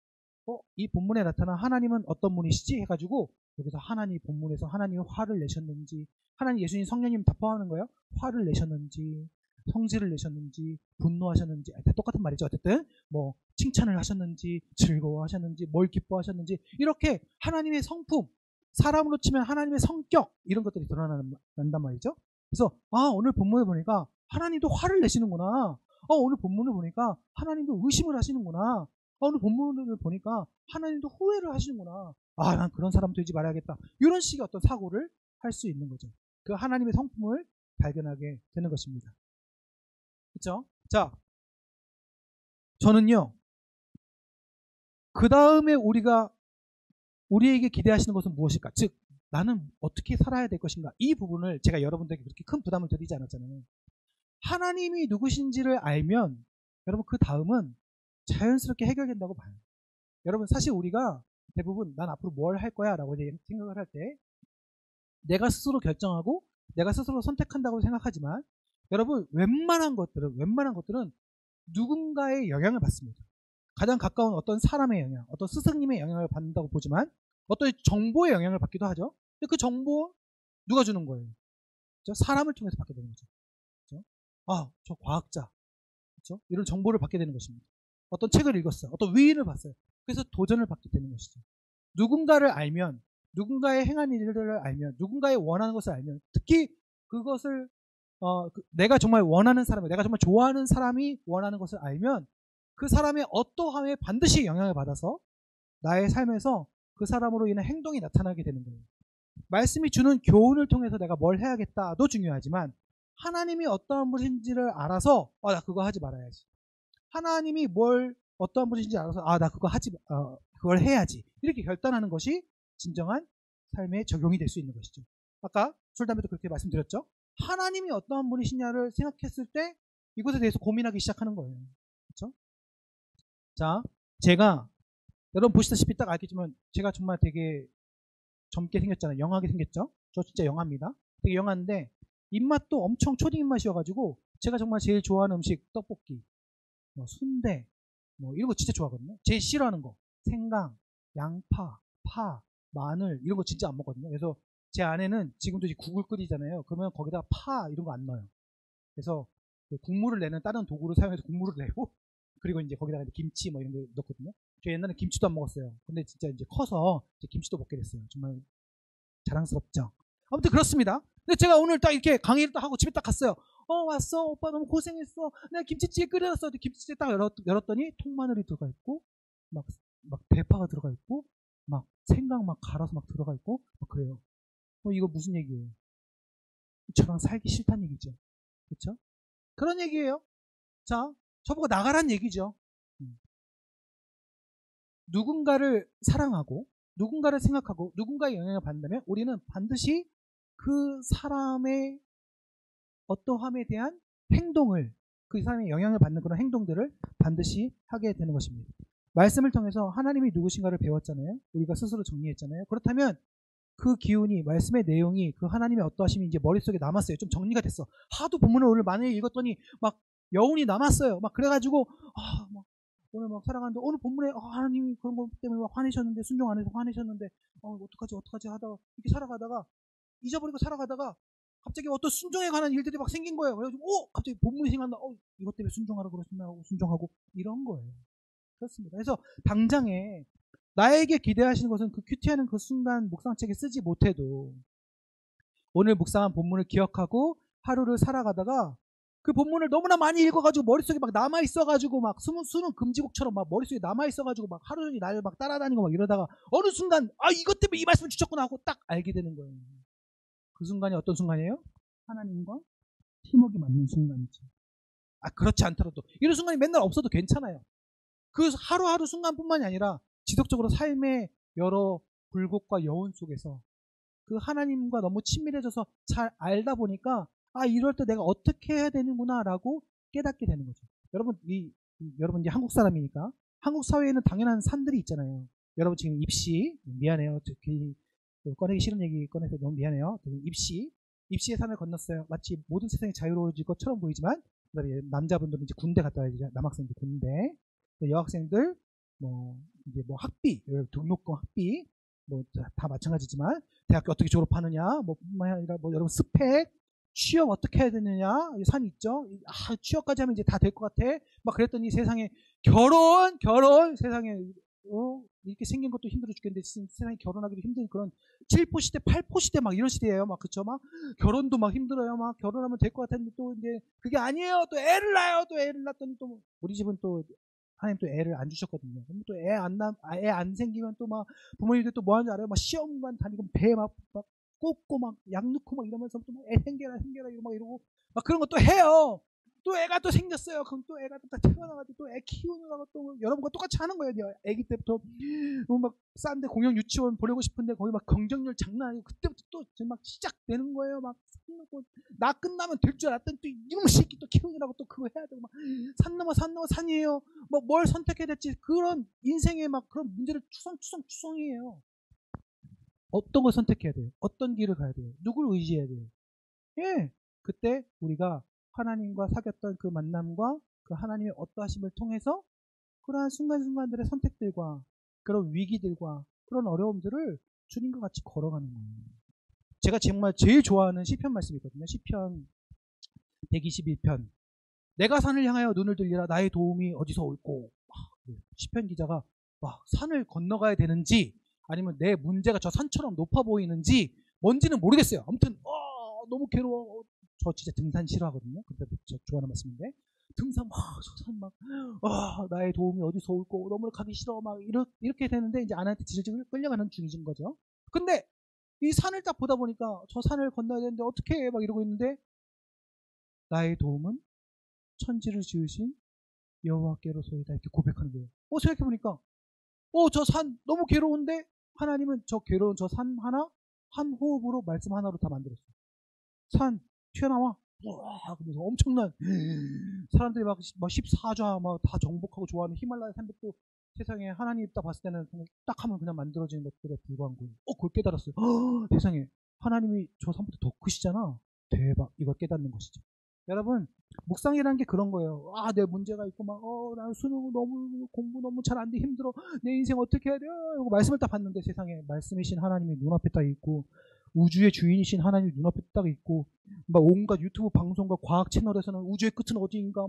이 본문에 나타난 하나님은 어떤 분이시지? 해가지고 여기서 본문에서 하나님이 화를 내셨는지, 하나님 예수님 성령님 다 포함하는 거예요. 화를 내셨는지, 성질을 내셨는지, 분노하셨는지, 다 똑같은 말이죠. 어쨌든 뭐 칭찬을 하셨는지, 즐거워하셨는지, 뭘 기뻐하셨는지, 이렇게 하나님의 성품, 사람으로 치면 하나님의 성격, 이런 것들이 드러난단 말이죠. 그래서 오늘 본문을 보니까 하나님도 화를 내시는구나. 오늘 본문을 보니까 하나님도 의심을 하시는구나. 오늘 본문을 보니까 하나님도 후회를 하시는구나. 난 그런 사람 되지 말아야겠다. 이런 식의 어떤 사고를 할 수 있는 거죠. 그 하나님의 성품을 발견하게 되는 것입니다. 그렇죠? 자, 저는요, 그 다음에 우리에게 기대하시는 것은 무엇일까? 즉, 나는 어떻게 살아야 될 것인가? 이 부분을 제가 여러분들에게 그렇게 큰 부담을 드리지 않았잖아요. 하나님이 누구신지를 알면 여러분 그 다음은 자연스럽게 해결된다고 봐요. 여러분 사실 우리가 대부분 난 앞으로 뭘 할 거야 라고 생각을 할 때 내가 스스로 결정하고 내가 스스로 선택한다고 생각하지만 여러분 웬만한 것들은 누군가의 영향을 받습니다. 가장 가까운 어떤 사람의 영향, 어떤 스승님의 영향을 받는다고 보지만 어떤 정보의 영향을 받기도 하죠. 근데 그 정보 누가 주는 거예요? 그렇죠? 사람을 통해서 받게 되는 거죠. 그렇죠? 저 과학자, 그렇죠? 이런 정보를 받게 되는 것입니다. 어떤 책을 읽었어요. 어떤 위인을 봤어요. 그래서 도전을 받게 되는 것이죠. 누군가를 알면, 누군가의 행한 일들을 알면, 누군가의 원하는 것을 알면, 특히 그것을 내가 정말 원하는 사람이, 내가 정말 좋아하는 사람이 원하는 것을 알면 그 사람의 어떠함에 반드시 영향을 받아서 나의 삶에서 그 사람으로 인한 행동이 나타나게 되는 거예요. 말씀이 주는 교훈을 통해서 내가 뭘 해야겠다도 중요하지만 하나님이 어떠한 분인지를 알아서 나 그거 하지 말아야지. 하나님이 어떠한 분인지 알아서 나 그걸 해야지. 이렇게 결단하는 것이 진정한 삶의 적용이 될 수 있는 것이죠. 아까 술, 담배도 그렇게 말씀드렸죠. 하나님이 어떠한 분이시냐를 생각했을 때 이것에 대해서 고민하기 시작하는 거예요. 그렇죠? 자, 제가 여러분 보시다시피 딱 알겠지만 제가 정말 되게 젊게 생겼잖아요. 영하게 생겼죠? 저 진짜 영합니다. 되게 영한데 입맛도 엄청 초딩 입맛이어가지고 제가 정말 제일 좋아하는 음식 떡볶이, 순대, 이런 거 진짜 좋아하거든요. 제일 싫어하는 거 생강, 양파, 파, 마늘 이런 거 진짜 안 먹거든요. 그래서 제 아내는 지금도 이제 국을 끓이잖아요. 그러면 거기다가 파 이런 거 안 넣어요. 그래서 국물을 내는 다른 도구를 사용해서 국물을 내고 그리고 이제 거기다가 김치 이런 거 넣거든요. 저 옛날에 김치도 안 먹었어요. 근데 진짜 이제 커서 이제 김치도 먹게 됐어요. 정말 자랑스럽죠. 아무튼 그렇습니다. 근데 제가 오늘 딱 이렇게 강의를 딱 하고 집에 딱 갔어요. 왔어 오빠 너무 고생했어. 내가 김치찌개 끓여놨어. 김치찌개 딱 열었더니 통마늘이 들어가 있고 막 대파가 들어가 있고 막 생강 막 갈아서 막 들어가 있고 막 그래요. 이거 무슨 얘기예요? 저랑 살기 싫다는 얘기죠. 그렇죠? 그런 얘기예요. 자, 저보고 나가란 얘기죠. 누군가를 사랑하고 누군가를 생각하고 누군가의 영향을 받는다면 우리는 반드시 그 사람의 어떠함에 대한 행동을, 그 사람의 영향을 받는 그런 행동들을 반드시 하게 되는 것입니다. 말씀을 통해서 하나님이 누구신가를 배웠잖아요. 우리가 스스로 정리했잖아요. 그렇다면 그 기운이, 말씀의 내용이 그 하나님의 어떠하심이 이제 머릿속에 남았어요. 좀 정리가 됐어. 하도 본문을 오늘 많이 읽었더니 막 여운이 남았어요. 막 그래가지고 오늘 막 살아가는데 오늘 본문에 하나님이 그런 것 때문에 막 화내셨는데 순종 안 해서 화내셨는데 어떡하지 하다가 이렇게 살아가다가 잊어버리고 살아가다가 갑자기 어떤 순종에 관한 일들이 막 생긴 거예요. 그래가지고 갑자기 본문이 생각나. 이것 때문에 순종하라 그러셨나 하고 순종하고 이런 거예요. 그렇습니다. 그래서 당장에 나에게 기대하시는 것은 그 큐티하는 그 순간 묵상책에 쓰지 못해도 오늘 묵상한 본문을 기억하고 하루를 살아가다가 그 본문을 너무나 많이 읽어가지고 머릿속에 막 남아있어가지고 막 수능 금지곡처럼 막 머릿속에 남아있어가지고 막 하루 종일 날 막 따라다니고 막 이러다가 어느 순간 이것 때문에 이 말씀을 주셨구나 하고 딱 알게 되는 거예요. 그 순간이 어떤 순간이에요? 하나님과 팀워크가 맞는 순간이죠. 그렇지 않더라도 이런 순간이 맨날 없어도 괜찮아요. 그 하루하루 순간뿐만이 아니라 지속적으로 삶의 여러 굴곡과 여운 속에서 그 하나님과 너무 친밀해져서 잘 알다 보니까 이럴 때 내가 어떻게 해야 되는구나 라고 깨닫게 되는 거죠. 여러분 여러분 이제 한국 사람이니까 한국 사회에는 당연한 산들이 있잖아요. 여러분 지금 입시 미안해요. 꺼내기 싫은 얘기 꺼내서 너무 미안해요. 입시의 산을 건넜어요. 마치 모든 세상이 자유로워질 것처럼 보이지만 남자분들은 이제 군대 갔다 와야 되죠. 남학생들 군대, 여학생들 이제 학비, 등록금 학비 다 마찬가지지만 대학교 어떻게 졸업하느냐 뿐만 아니라 여러분 스펙, 취업 어떻게 해야 되느냐 산이 있죠. 취업까지 하면 이제 다 될 것 같아. 막 그랬더니 세상에 결혼 세상에 이렇게 생긴 것도 힘들어 죽겠는데 세상에 결혼하기도 힘든 그런 7포 시대, 8포 시대 막 이런 시대예요. 막 그쵸? 막 결혼도 막 힘들어요. 막 결혼하면 될 것 같았는데 또 이제 그게 아니에요. 또 애를 낳아요. 또 애를 낳았더니 또 우리 집은 또 하나님 또 애를 안 주셨거든요. 그럼 또 애 안 생기면 또 막 부모님들 또 뭐 하는지 알아요? 막 시험만 다니고 배 막 꽂고 막 약 넣고 막 이러면서 또 애 생겨라 이러고 막 그런 것도 해요. 또 애가 또 생겼어요. 그럼 또 애가 또 태어나가지고 또 애 키우느라고 또 여러분과 똑같이 하는 거예요. 애기 때부터 막 싼데 공영 유치원 보내고 싶은데 거기 막 경쟁률 장난 아니고 그때부터 또 막 시작되는 거예요. 막 산 넘고 나 끝나면 될 줄 알았더니 또 이놈의 새끼 또 키우느라고 또 그거 해야 되고 막 산 넘어 산이에요. 막 뭘 선택해야 될지 그런 인생의 막 그런 문제를 추성이에요. 어떤 걸 선택해야 돼요? 어떤 길을 가야 돼요? 누굴 의지해야 돼요? 예, 그때 우리가 하나님과 사귀었던 그 만남과 그 하나님의 어떠하심을 통해서 그러한 순간순간들의 선택들과 그런 위기들과 그런 어려움들을 주님과 같이 걸어가는 거예요. 제가 정말 제일 좋아하는 시편 말씀이 있거든요. 시편 121편. 내가 산을 향하여 눈을 들리라 나의 도움이 어디서 올꼬. 시편 기자가 와, 산을 건너가야 되는지 아니면 내 문제가 저 산처럼 높아 보이는지 뭔지는 모르겠어요. 아무튼 너무 괴로워. 저 진짜 등산 싫어하거든요. 그때 저 좋아하는 말씀인데 등산 저 산 막 나의 도움이 어디서 올고 너무 가기 싫어 막 이렇게 되는데 이제 아내한테 질질 끌려가는 중이신 거죠. 근데 이 산을 딱 보다 보니까 저 산을 건너야 되는데 어떻게 해? 막 이러고 있는데 나의 도움은 천지를 지으신 여호와께로소이다 이렇게 고백하는 거예요. 생각해보니까 저 산 너무 괴로운데 하나님은 저 괴로운 저 산 하나 한 호흡으로 말씀 하나로 다 만들었어요. 산 튀어나와 그러면서 엄청난 사람들이 막 14좌 막 다 정복하고 좋아하는 히말라야 산맥도 세상에 하나님 딱 봤을 때는 딱 하면 그냥 만들어지는 것들에 불과한 거예요. 그걸 깨달았어요. 세상에 하나님이 저 산보다 더 크시잖아. 대박. 이걸 깨닫는 것이죠. 여러분 묵상이라는 게 그런 거예요. 내 문제가 있고 막 나 수능 너무 공부 너무 잘 안 돼 힘들어. 내 인생 어떻게 해야 돼? 이거 말씀을 딱 봤는데 세상에 말씀이신 하나님이 눈앞에 딱 있고 우주의 주인이신 하나님이 눈앞에 딱 있고 막 온갖 유튜브 방송과 과학 채널에서는 우주의 끝은 어디인가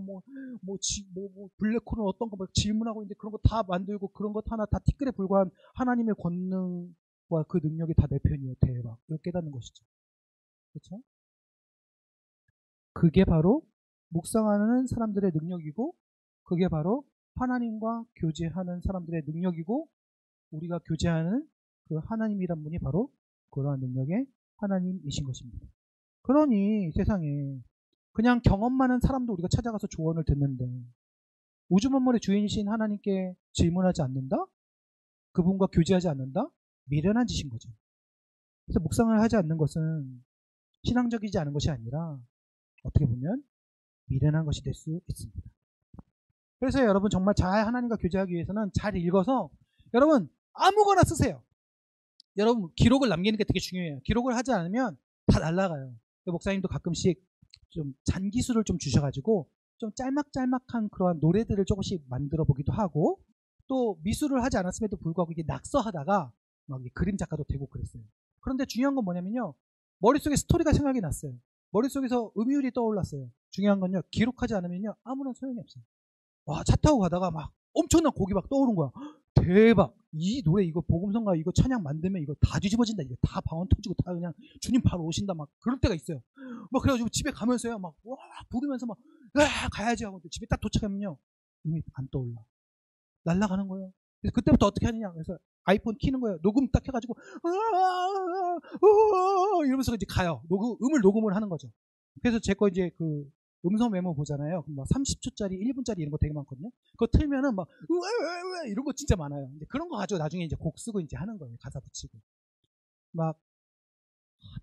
블랙홀은 어떤가 막 질문하고 있는데 그런 거 다 만들고 그런 것 하나 다 티끌에 불과한 하나님의 권능과 그 능력이 다 내 편이에요. 대박. 이걸 깨닫는 것이죠. 그렇죠? 그게 바로 묵상하는 사람들의 능력이고 그게 바로 하나님과 교제하는 사람들의 능력이고 우리가 교제하는 그 하나님이란 분이 바로 그러한 능력의 하나님이신 것입니다. 그러니 세상에 그냥 경험 많은 사람도 우리가 찾아가서 조언을 듣는데 우주 만물의 주인이신 하나님께 질문하지 않는다? 그분과 교제하지 않는다? 미련한 짓인 거죠. 그래서 묵상을 하지 않는 것은 신앙적이지 않은 것이 아니라 어떻게 보면 미련한 것이 될 수 있습니다. 그래서 여러분 정말 잘 하나님과 교제하기 위해서는 잘 읽어서 여러분 아무거나 쓰세요. 여러분 기록을 남기는 게 되게 중요해요. 기록을 하지 않으면 다 날아가요. 목사님도 가끔씩 좀 잔기술을 좀 주셔가지고 좀 짤막짤막한 그러한 노래들을 조금씩 만들어 보기도 하고 또 미술을 하지 않았음에도 불구하고 이게 낙서하다가 막 그림 작가도 되고 그랬어요. 그런데 중요한 건 뭐냐면요. 머릿속에 스토리가 생각이 났어요. 머릿속에서 음율이 떠올랐어요. 중요한 건요. 기록하지 않으면요. 아무런 소용이 없어요. 차 타고 가다가 막 엄청난 곡이 막 떠오른 거야. 대박. 이 노래 이거 복음성가 이거 찬양 만들면 이거 다 뒤집어진다. 이거 다 방언 터지고 다 그냥 주님 바로 오신다. 막 그럴 때가 있어요. 막 그래가지고 집에 가면서요. 막 부르면서 막 가야지 하고 집에 딱 도착하면요. 이미 안 떠올라. 날아가는 거예요. 그래서 그때부터 어떻게 하느냐. 그래서 아이폰 키는 거예요. 녹음 딱 해가지고 이러면서 이제 가요. 음을 녹음을 하는 거죠. 그래서 제 거 이제 그 음성 메모 보잖아요. 막 30초짜리, 1분짜리 이런 거 되게 많거든요. 그거 틀면은 막 이런 거 진짜 많아요. 이제 그런 거 가지고 나중에 이제 곡 쓰고 이제 하는 거예요. 가사 붙이고. 막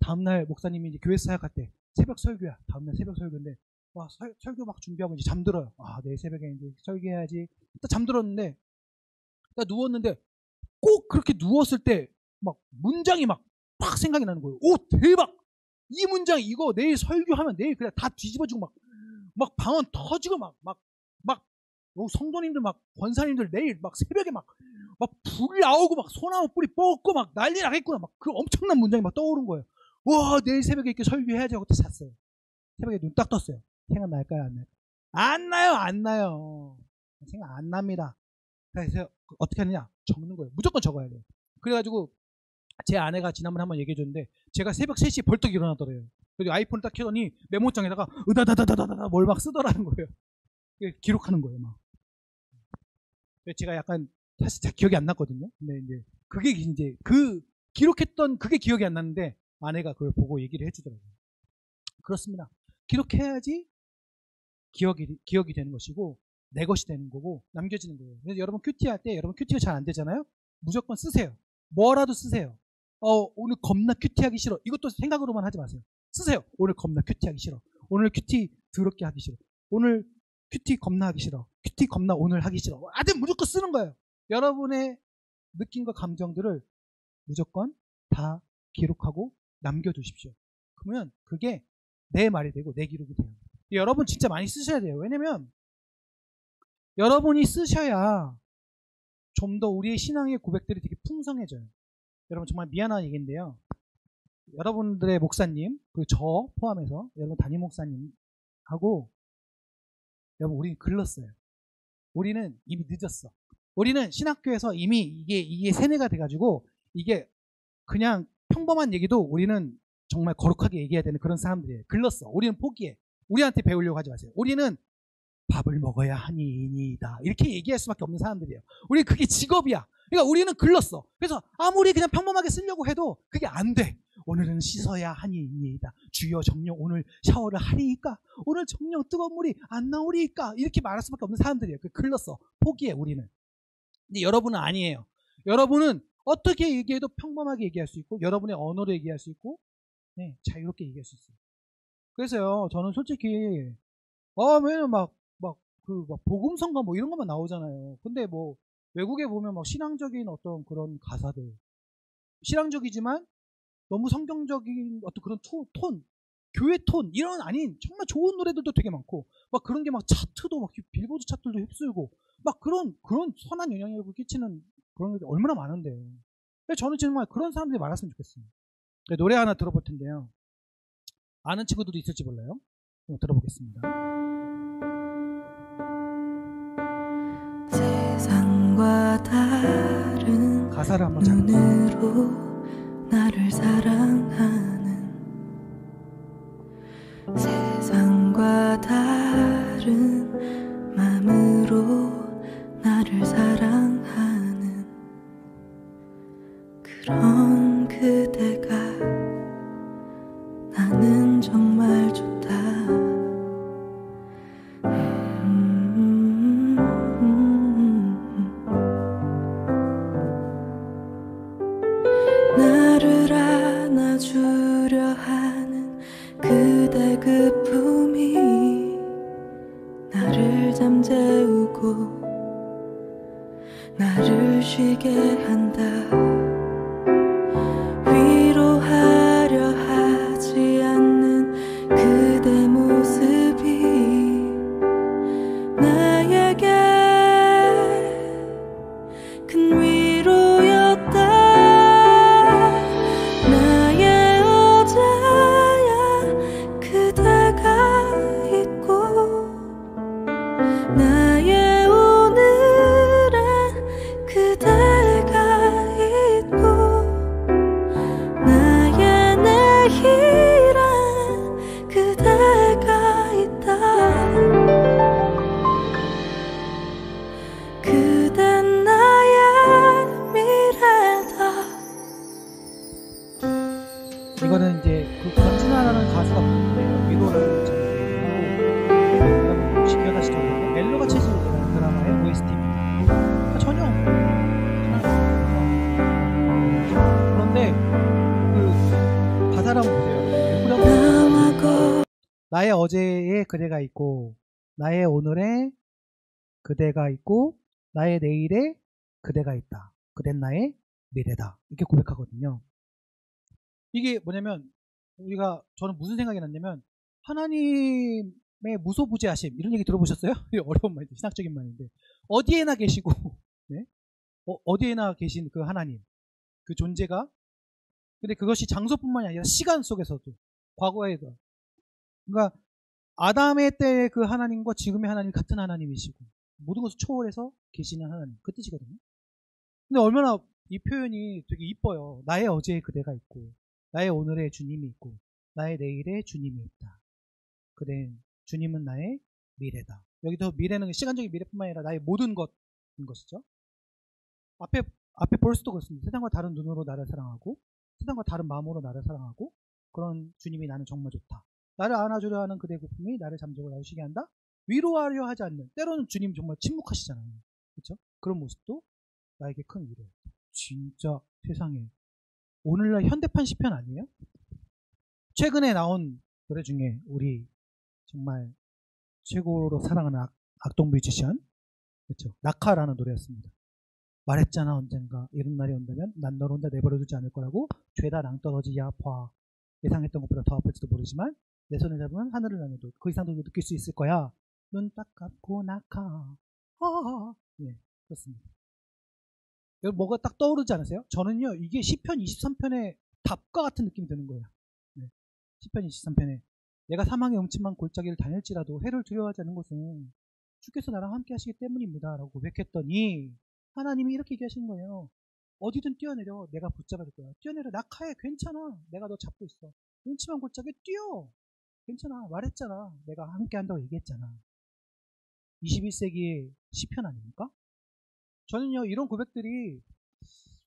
다음날 목사님이 이제 교회 사역할 때 새벽 설교야. 다음날 새벽 설교인데 설교 막 준비하고 이제 잠들어요. 내일 새벽에 이제 설교해야지. 딱 잠들었는데 딱 누웠는데 꼭 그렇게 누웠을 때 막 문장이 막 생각이 나는 거예요. 오 대박! 이 문장 이거 내일 설교하면 내일 그냥 다 뒤집어지고 막 방언 터지고 막 성도님들 막 권사님들 내일 막 새벽에 막 불 나오고 막 소나무 뿌리 뽑고 막 난리 나겠구나 막 그 엄청난 문장이 막 떠오른 거예요. 와 내일 새벽에 이렇게 설교해야지 하고 또 잤어요. 새벽에 눈 딱 떴어요. 생각날까요 안 날까요? 안 나요 안 나요. 생각 안 납니다. 그래서 어떻게 하느냐 적는 거예요. 무조건 적어야 돼요. 그래가지고 제 아내가 지난번에 한번 얘기해 줬는데 제가 새벽 3시에 벌떡 일어나더래요. 그리고 아이폰을 딱 켜더니 메모장에다가 으다다다다다다 뭘 막 쓰더라는 거예요. 기록하는 거예요 막. 제가 약간 사실 잘 기억이 안 났거든요. 근데 이제 그게 이제 그 기록했던 그게 기억이 안 났는데 아내가 그걸 보고 얘기를 해주더라고요. 그렇습니다. 기록해야지 기억이 되는 것이고 내 것이 되는 거고 남겨지는 거예요. 그래서 여러분 큐티 할 때 여러분 큐티가 잘 안 되잖아요. 무조건 쓰세요. 뭐라도 쓰세요. 오늘 겁나 큐티하기 싫어. 이것도 생각으로만 하지 마세요. 쓰세요. 오늘 겁나 큐티하기 싫어. 오늘 큐티 더럽게 하기 싫어. 오늘 큐티 겁나 하기 싫어. 큐티 겁나 오늘 하기 싫어. 아들 무조건 쓰는 거예요. 여러분의 느낌과 감정들을 무조건 다 기록하고 남겨두십시오. 그러면 그게 내 말이 되고 내 기록이 돼요. 여러분 진짜 많이 쓰셔야 돼요. 왜냐면 여러분이 쓰셔야 좀 더 우리의 신앙의 고백들이 되게 풍성해져요. 여러분 정말 미안한 얘기인데요. 여러분들의 목사님, 저 포함해서 여러분 담임 목사님하고 여러분 우리는 글렀어요. 우리는 이미 늦었어. 우리는 신학교에서 이미 이게 세뇌가 돼가지고 이게 그냥 평범한 얘기도 우리는 정말 거룩하게 얘기해야 되는 그런 사람들이에요. 글렀어. 우리는 포기해. 우리한테 배우려고 하지 마세요. 우리는 밥을 먹어야 하니이다. 이렇게 얘기할 수밖에 없는 사람들이에요. 우리 그게 직업이야. 그러니까 우리는 글렀어. 그래서 아무리 그냥 평범하게 쓰려고 해도 그게 안 돼. 오늘은 씻어야 하니이다. 주여 정령 오늘 샤워를 하리이까? 오늘 정령 뜨거운 물이 안 나오리이까? 이렇게 말할 수밖에 없는 사람들이에요. 그 글렀어. 포기해 우리는. 근데 여러분은 아니에요. 여러분은 어떻게 얘기해도 평범하게 얘기할 수 있고 여러분의 언어로 얘기할 수 있고 네, 자유롭게 얘기할 수 있어요. 그래서요 저는 솔직히 왜냐면 막 복음성가 뭐 이런 것만 나오잖아요. 근데 뭐 외국에 보면 막 신앙적인 어떤 그런 가사들 신앙적이지만 너무 성경적인 어떤 그런 톤 교회 톤 이런 아닌 정말 좋은 노래들도 되게 많고 막 그런 게 막 차트도 막 빌보드 차트도 휩쓸고 막 그런 선한 영향력을 끼치는 그런 게 얼마나 많은데요. 근데 저는 정말 그런 사람들이 많았으면 좋겠어요. 노래 하나 들어볼 텐데요. 아는 친구들도 있을지 몰라요. 한번 들어보겠습니다. 세상과 다른 가사를 한번 잘 눈으로 나를 사랑하는 세상과 다른 마음으로 나를 사랑하는 그런 그대가 나는 정말 좋다. 나를 안아주려 하는 그대 그 품이 나를 잠재우고 나를 쉬게 한다. 위로하려 하지 않는 그대 모습이 나에게 큰 위로였다. 나의 어제야 그대가 있고 나의 오늘엔 그대가 있고 나의 내일엔 그대가 있다. 그댄 나의 미래다. 이거는 이제 그 권진아라는 가수가 부르는데 위로라는 제목이고 여러분 혹시 기억하시죠? 멜로가 체질이라는 드라마의 OST입니다. 전혀 그런데 그 가사를 한번 보세요. 나의 어제에 그대가 있고 나의 오늘에 그대가 있고 나의 내일에 그대가 있다. 그댄 나의 미래다. 이렇게 고백하거든요. 이게 뭐냐면 저는 무슨 생각이 났냐면 하나님의 무소부재하심 이런 얘기 들어보셨어요? 어려운 말인데 신학적인 말인데 어디에나 계시고 네? 어디에나 계신 그 하나님 그 존재가 근데 그것이 장소뿐만이 아니라 시간 속에서도 과거에도 그러니까 아담의 때의 그 하나님과 지금의 하나님 같은 하나님이시고 모든 것을 초월해서 계시는 하나님 그 뜻이거든요. 근데 얼마나 이 표현이 되게 이뻐요. 나의 어제에 그대가 있고 나의 오늘에 주님이 있고 나의 내일에 주님이 있다. 그래 주님은 나의 미래다. 여기서 미래는 시간적인 미래뿐만 아니라 나의 모든 것인 것이죠. 앞에 벌스도 그렇습니다. 세상과 다른 눈으로 나를 사랑하고 세상과 다른 마음으로 나를 사랑하고 그런 주님이 나는 정말 좋다. 나를 안아주려 하는 그대의 부품이 나를 잠재우고 나를 쉬게 한다. 위로하려 하지 않는 때로는 주님 정말 침묵하시잖아요. 그렇죠? 그런 모습도 나에게 큰 위로였다. 진짜 세상에 오늘날 현대판 시편 아니에요? 최근에 나온 노래 중에 우리 정말 최고로 사랑하는 악동 뮤지션 그렇죠? 낙하라는 노래였습니다. 말했잖아 언젠가 이런 날이 온다면 난 널 혼자 내버려두지 않을 거라고 죄다 낭떠러지야 봐. 예상했던 것보다 더 아플지도 모르지만 내 손을 잡으면 하늘을 나눠도 그 이상도 느낄 수 있을 거야. 눈 딱 감고 낙하. 네, 그렇습니다. 여러분 뭐가 딱 떠오르지 않으세요? 저는요 이게 시편 23편의 답과 같은 느낌이 드는 거예요. 네. 시편 23편에 내가 사망의 음침한 골짜기를 다닐지라도 해를 두려워하지 않는 것은 주께서 나랑 함께 하시기 때문입니다 라고 고백했더니 하나님이 이렇게 얘기하시는 거예요. 어디든 뛰어내려. 내가 붙잡아줄 거야. 뛰어내려. 낙하해. 괜찮아. 내가 너 잡고 있어. 눈치만 곧자게 뛰어. 괜찮아. 말했잖아. 내가 함께 한다고 얘기했잖아. 21세기의 시편 아닙니까? 저는요, 이런 고백들이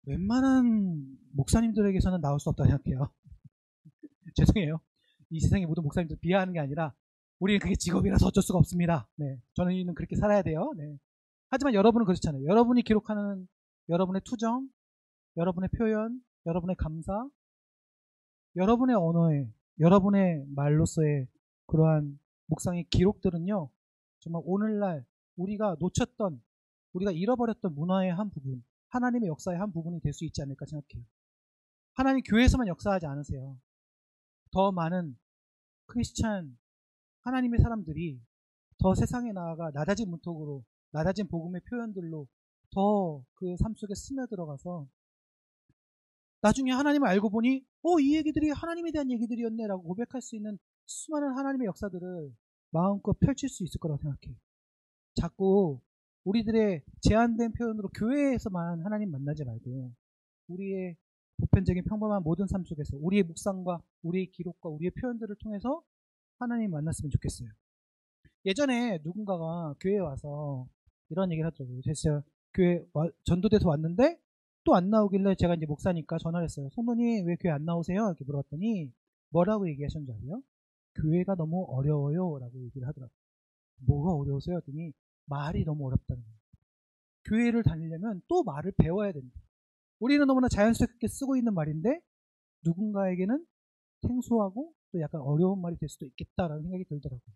웬만한 목사님들에게서는 나올 수 없다고 생각해요. 죄송해요. 이 세상의 모든 목사님들 비하하는 게 아니라 우리는 그게 직업이라서 어쩔 수가 없습니다. 네, 저는 그렇게 살아야 돼요. 네. 하지만 여러분은 그렇잖아요. 여러분이 기록하는 여러분의 투정, 여러분의 표현, 여러분의 감사, 여러분의 언어에, 여러분의 말로서의 그러한 묵상의 기록들은요, 정말 오늘날 우리가 놓쳤던, 우리가 잃어버렸던 문화의 한 부분, 하나님의 역사의 한 부분이 될 수 있지 않을까 생각해요. 하나님 교회에서만 역사하지 않으세요. 더 많은 크리스찬 하나님의 사람들이 더 세상에 나아가 낮아진 문턱으로, 낮아진 복음의 표현들로 더 그 삶 속에 스며들어가서 나중에 하나님을 알고 보니 이 얘기들이 하나님에 대한 얘기들이었네 라고 고백할 수 있는 수많은 하나님의 역사들을 마음껏 펼칠 수 있을 거라고 생각해요. 자꾸 우리들의 제한된 표현으로 교회에서만 하나님 만나지 말고 우리의 보편적인 평범한 모든 삶 속에서 우리의 묵상과 우리의 기록과 우리의 표현들을 통해서 하나님 만났으면 좋겠어요. 예전에 누군가가 교회에 와서 이런 얘기를 하더라고요. 제가 교회 전도돼서 왔는데 또 안 나오길래 제가 이제 목사니까 전화를 했어요. 성도님 왜 교회 안 나오세요? 이렇게 물어봤더니 뭐라고 얘기하셨는지 아세요? 교회가 너무 어려워요 라고 얘기를 하더라고요. 뭐가 어려우세요? 했더니 말이 너무 어렵다는 거예요. 교회를 다니려면 또 말을 배워야 된다. 우리는 너무나 자연스럽게 쓰고 있는 말인데 누군가에게는 생소하고 또 약간 어려운 말이 될 수도 있겠다라는 생각이 들더라고요.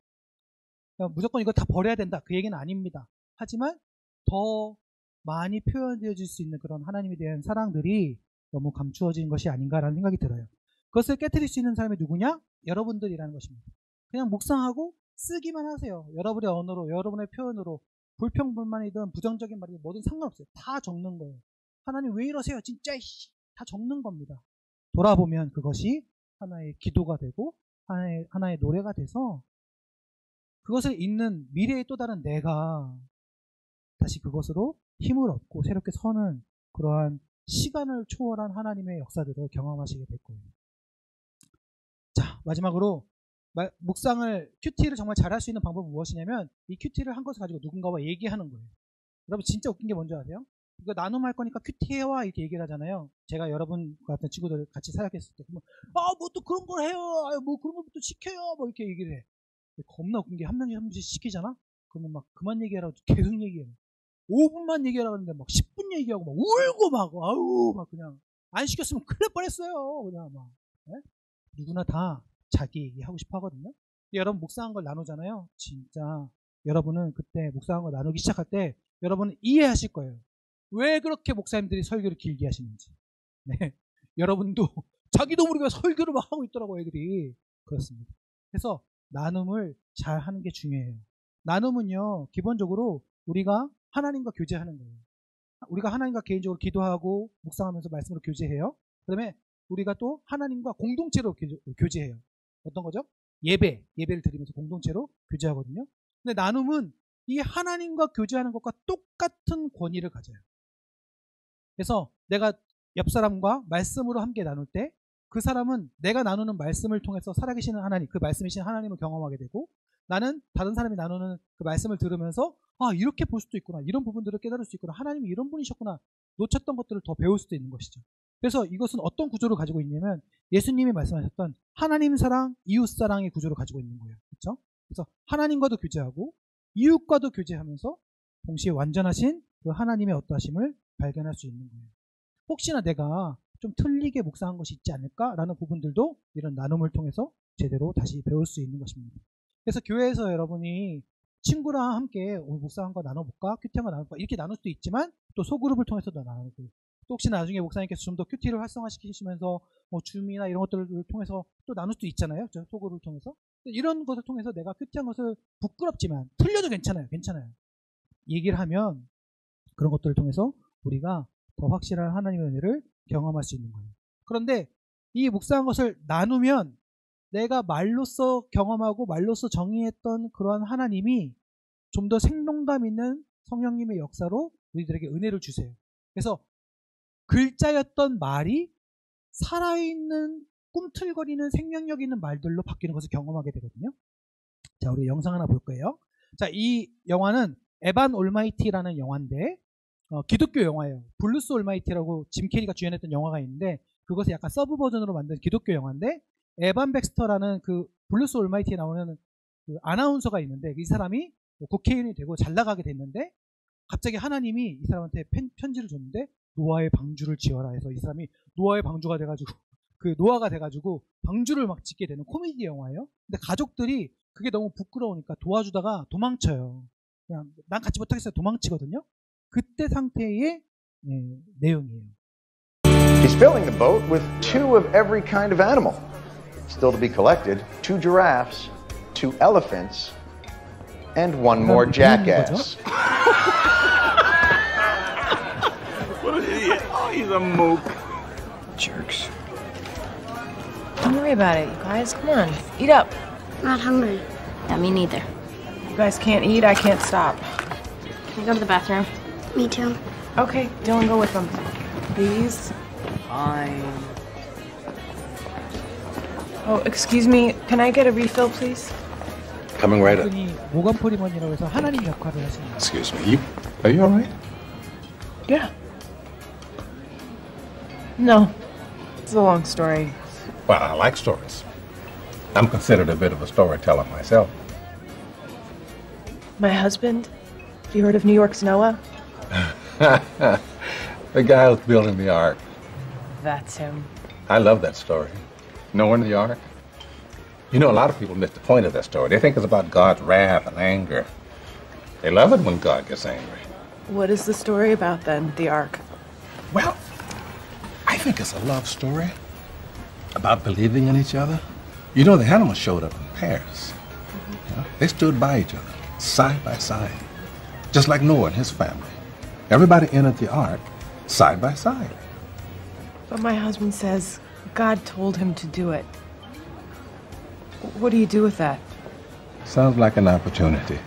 그러니까 무조건 이거 다 버려야 된다. 그 얘기는 아닙니다. 하지만 더 많이 표현되어질 수 있는 그런 하나님에 대한 사랑들이 너무 감추어진 것이 아닌가라는 생각이 들어요. 그것을 깨트릴 수 있는 사람이 누구냐? 여러분들이라는 것입니다. 그냥 묵상하고 쓰기만 하세요. 여러분의 언어로, 여러분의 표현으로 불평불만이든 부정적인 말이든 뭐든 상관없어요. 다 적는 거예요. 하나님 왜 이러세요? 진짜 다 적는 겁니다. 돌아보면 그것이 하나의 기도가 되고 하나의 노래가 돼서 그것을 읽는 미래의 또 다른 내가 다시 그것으로 힘을 얻고 새롭게 서는 그러한 시간을 초월한 하나님의 역사들을 경험하시게 될 거예요. 자, 마지막으로 묵상을, 큐티를 정말 잘할 수 있는 방법은 무엇이냐면 이 큐티를 한 것을 가지고 누군가와 얘기하는 거예요. 여러분 진짜 웃긴 게 뭔지 아세요? 이거 나눔할 거니까 큐티 해와 이렇게 얘기를 하잖아요. 제가 여러분 같은 친구들 같이 사역했을 때 뭐 또 그런 걸 해요. 뭐 그런 것부터 시켜요. 뭐 이렇게 얘기를 해. 겁나 웃긴 게 한 명씩 시키잖아? 그러면 막 그만 얘기하라고 계속 얘기해. 5분만 얘기하라고 하는데 막 10분 얘기하고 막 울고 막 아우 막 그냥 안 시켰으면 큰일 날 뻔했어요. 그냥 막 네? 누구나 다 자기 얘기하고 싶어 하거든요. 여러분 묵상한 걸 나누잖아요. 진짜 여러분은 그때 묵상한 걸 나누기 시작할 때 여러분은 이해하실 거예요. 왜 그렇게 목사님들이 설교를 길게 하시는지. 네. 여러분도 자기도 모르게 설교를 막 하고 있더라고요. 애들이. 그렇습니다. 그래서 나눔을 잘 하는 게 중요해요. 나눔은요 기본적으로 우리가 하나님과 교제하는 거예요. 우리가 하나님과 개인적으로 기도하고 묵상하면서 말씀으로 교제해요. 그다음에 우리가 또 하나님과 공동체로 교제해요. 어떤 거죠? 예배를 드리면서 공동체로 교제하거든요. 근데 나눔은 이 하나님과 교제하는 것과 똑같은 권위를 가져요. 그래서 내가 옆 사람과 말씀으로 함께 나눌 때 그 사람은 내가 나누는 말씀을 통해서 살아계시는 하나님, 그 말씀이신 하나님을 경험하게 되고 나는 다른 사람이 나누는 그 말씀을 들으면서 이렇게 볼 수도 있구나. 이런 부분들을 깨달을 수 있구나. 하나님이 이런 분이셨구나. 놓쳤던 것들을 더 배울 수도 있는 것이죠. 그래서 이것은 어떤 구조를 가지고 있냐면 예수님이 말씀하셨던 하나님 사랑, 이웃 사랑의 구조를 가지고 있는 거예요. 그렇죠? 그래서 하나님과도 교제하고 이웃과도 교제하면서 동시에 완전하신 그 하나님의 어떠하심을 발견할 수 있는 거예요. 혹시나 내가 좀 틀리게 묵상한 것이 있지 않을까라는 부분들도 이런 나눔을 통해서 제대로 다시 배울 수 있는 것입니다. 그래서 교회에서 여러분이 친구랑 함께 오늘 묵상한 거 나눠볼까? 큐티한 거 나눠볼까? 이렇게 나눌 수도 있지만 또 소그룹을 통해서도 나누고 또 혹시 나중에 목사님께서 좀 더 큐티를 활성화시키시면서 뭐 줌이나 이런 것들을 통해서 또 나눌 수도 있잖아요. 소그룹을 통해서. 이런 것을 통해서 내가 큐티한 것을 부끄럽지만 틀려도 괜찮아요. 얘기를 하면 그런 것들을 통해서 우리가 더 확실한 하나님의 은혜를 경험할 수 있는 거예요. 그런데 이 묵상한 것을 나누면 내가 말로써 경험하고 말로써 정의했던 그러한 하나님이 좀 더 생동감 있는 성령님의 역사로 우리들에게 은혜를 주세요. 그래서 글자였던 말이 살아있는 꿈틀거리는 생명력 있는 말들로 바뀌는 것을 경험하게 되거든요. 자, 우리 영상 하나 볼 거예요. 자, 이 영화는 에반 올마이티라는 영화인데 기독교 영화예요. 블루스 올마이티라고 짐 캐리가 주연했던 영화가 있는데 그것을 약간 서브 버전으로 만든 기독교 영화인데 에반 백스터라는 그 블루스 올마이티에 나오는 그 아나운서가 있는데 이 사람이 국회의원이 되고 잘 나가게 됐는데 갑자기 하나님이 이 사람한테 편지를 줬는데 노아의 방주를 지어라 해서 이 사람이 노아의 방주가 돼가지고 그 노아가 돼가지고 방주를 막 짓게 되는 코미디 영화예요. 근데 가족들이 그게 너무 부끄러우니까 도와주다가 도망쳐요. 그냥 난 같이 못하겠어요. 도망치거든요. 그때 상태의 내용이에요. He's filling the boat with 2 of every kind of animal. Still to be collected, 2 giraffes, 2 elephants, and 1 more jackass. What an idiot. Oh, he's a mook. Jerks. Don't worry about it, you guys. Come on, eat up. Not hungry. Yeah, me neither. You guys can't eat, I can't stop. Can I go to the bathroom? Me too. Okay, Dylan, go with them. Please. Fine. Oh, excuse me, can I get a refill, please? Coming right up. 그분이 모건 프리먼이라고 해서 하나님 역할을 하시는 거예요. Excuse me. Are you all right? Yeah. No. It's a long story. Well, I like stories. I'm considered a bit of a storyteller myself. My husband? Have you heard of New York's Noah? The guy who's building the ark. That's him. I love that story. Noah and the ark. You know, a lot of people miss the point of that story. They think it's about God's wrath and anger. They love it when God gets angry. What is the story about then, the Ark? Well, I think it's a love story about believing in each other. You know, the animals showed up in pairs. You know, they stood by each other, side by side, just like Noah and his family. Everybody entered the ark side by side. But my husband says God told him to do it. What do you do with that? Sounds like an opportunity.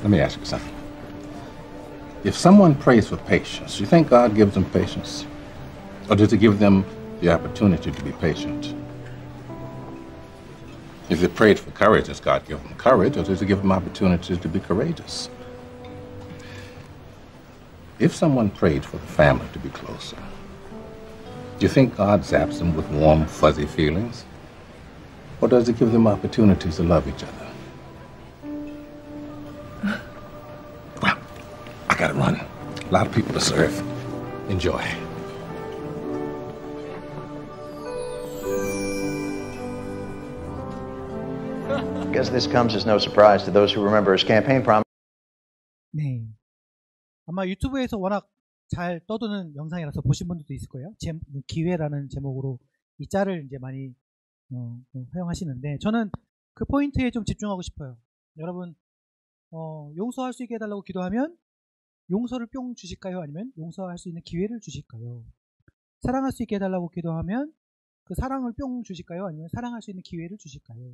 Let me ask you something. If someone prays for patience, you think God gives them patience? Or does he give them the opportunity to be patient? If they prayed for courage, does God give them courage, or does he give them opportunities to be courageous? If someone prayed for the family to be closer, do you think God zaps them with warm, fuzzy feelings? Or does he give them opportunities to love each other? Well, I gotta run. A lot of people to serve. Enjoy. I guess this comes as no surprise to those who remember his campaign promise. 네. 아마 유튜브에서 워낙 잘 떠도는 영상이라서 보신 분들도 있을 거예요. 기회라는 제목으로 이 짤을 이제 많이 사용하시는데 저는 그 포인트에 좀 집중하고 싶어요. 여러분 용서할 수 있게 해달라고 기도하면 용서를 뿅 주실까요? 아니면 용서할 수 있는 기회를 주실까요? 사랑할 수 있게 해달라고 기도하면 그 사랑을 뿅 주실까요? 아니면 사랑할 수 있는 기회를 주실까요?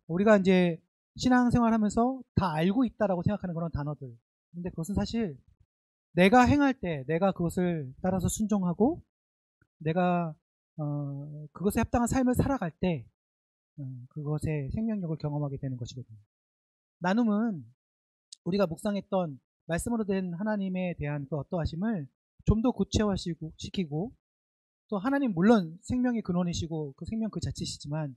우리가 이제 신앙생활 하면서 다 알고 있다라고 생각하는 그런 단어들. 근데 그것은 사실 내가 행할 때 내가 그것을 따라서 순종하고 내가 그것에 합당한 삶을 살아갈 때 그것의 생명력을 경험하게 되는 것이거든요. 나눔은 우리가 묵상했던 말씀으로 된 하나님에 대한 그 어떠하심을 좀 더 구체화시키고 또 하나님 물론 생명의 근원이시고 그 생명 그 자체시지만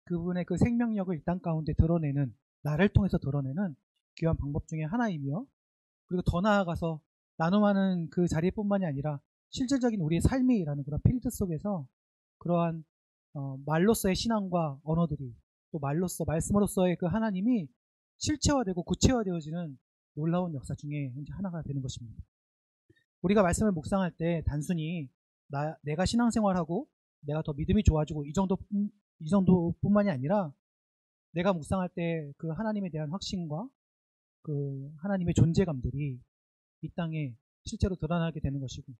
그분의 그 생명력을 이 땅 가운데 드러내는 나를 통해서 드러내는 귀한 방법 중에 하나이며 그리고 더 나아가서 나눔하는 그 자리뿐만이 아니라 실질적인 우리의 삶이라는 그런 필드 속에서 그러한 말로서의 신앙과 언어들이 또 말씀으로서의 그 하나님이 실체화되고 구체화되어지는 놀라운 역사 중에 이제 하나가 되는 것입니다. 우리가 말씀을 묵상할 때 단순히 내가 신앙생활하고 내가 더 믿음이 좋아지고 이 정도뿐만이 아니라 내가 묵상할 때 그 하나님에 대한 확신과 그 하나님의 존재감들이 이 땅에 실제로 드러나게 되는 것이고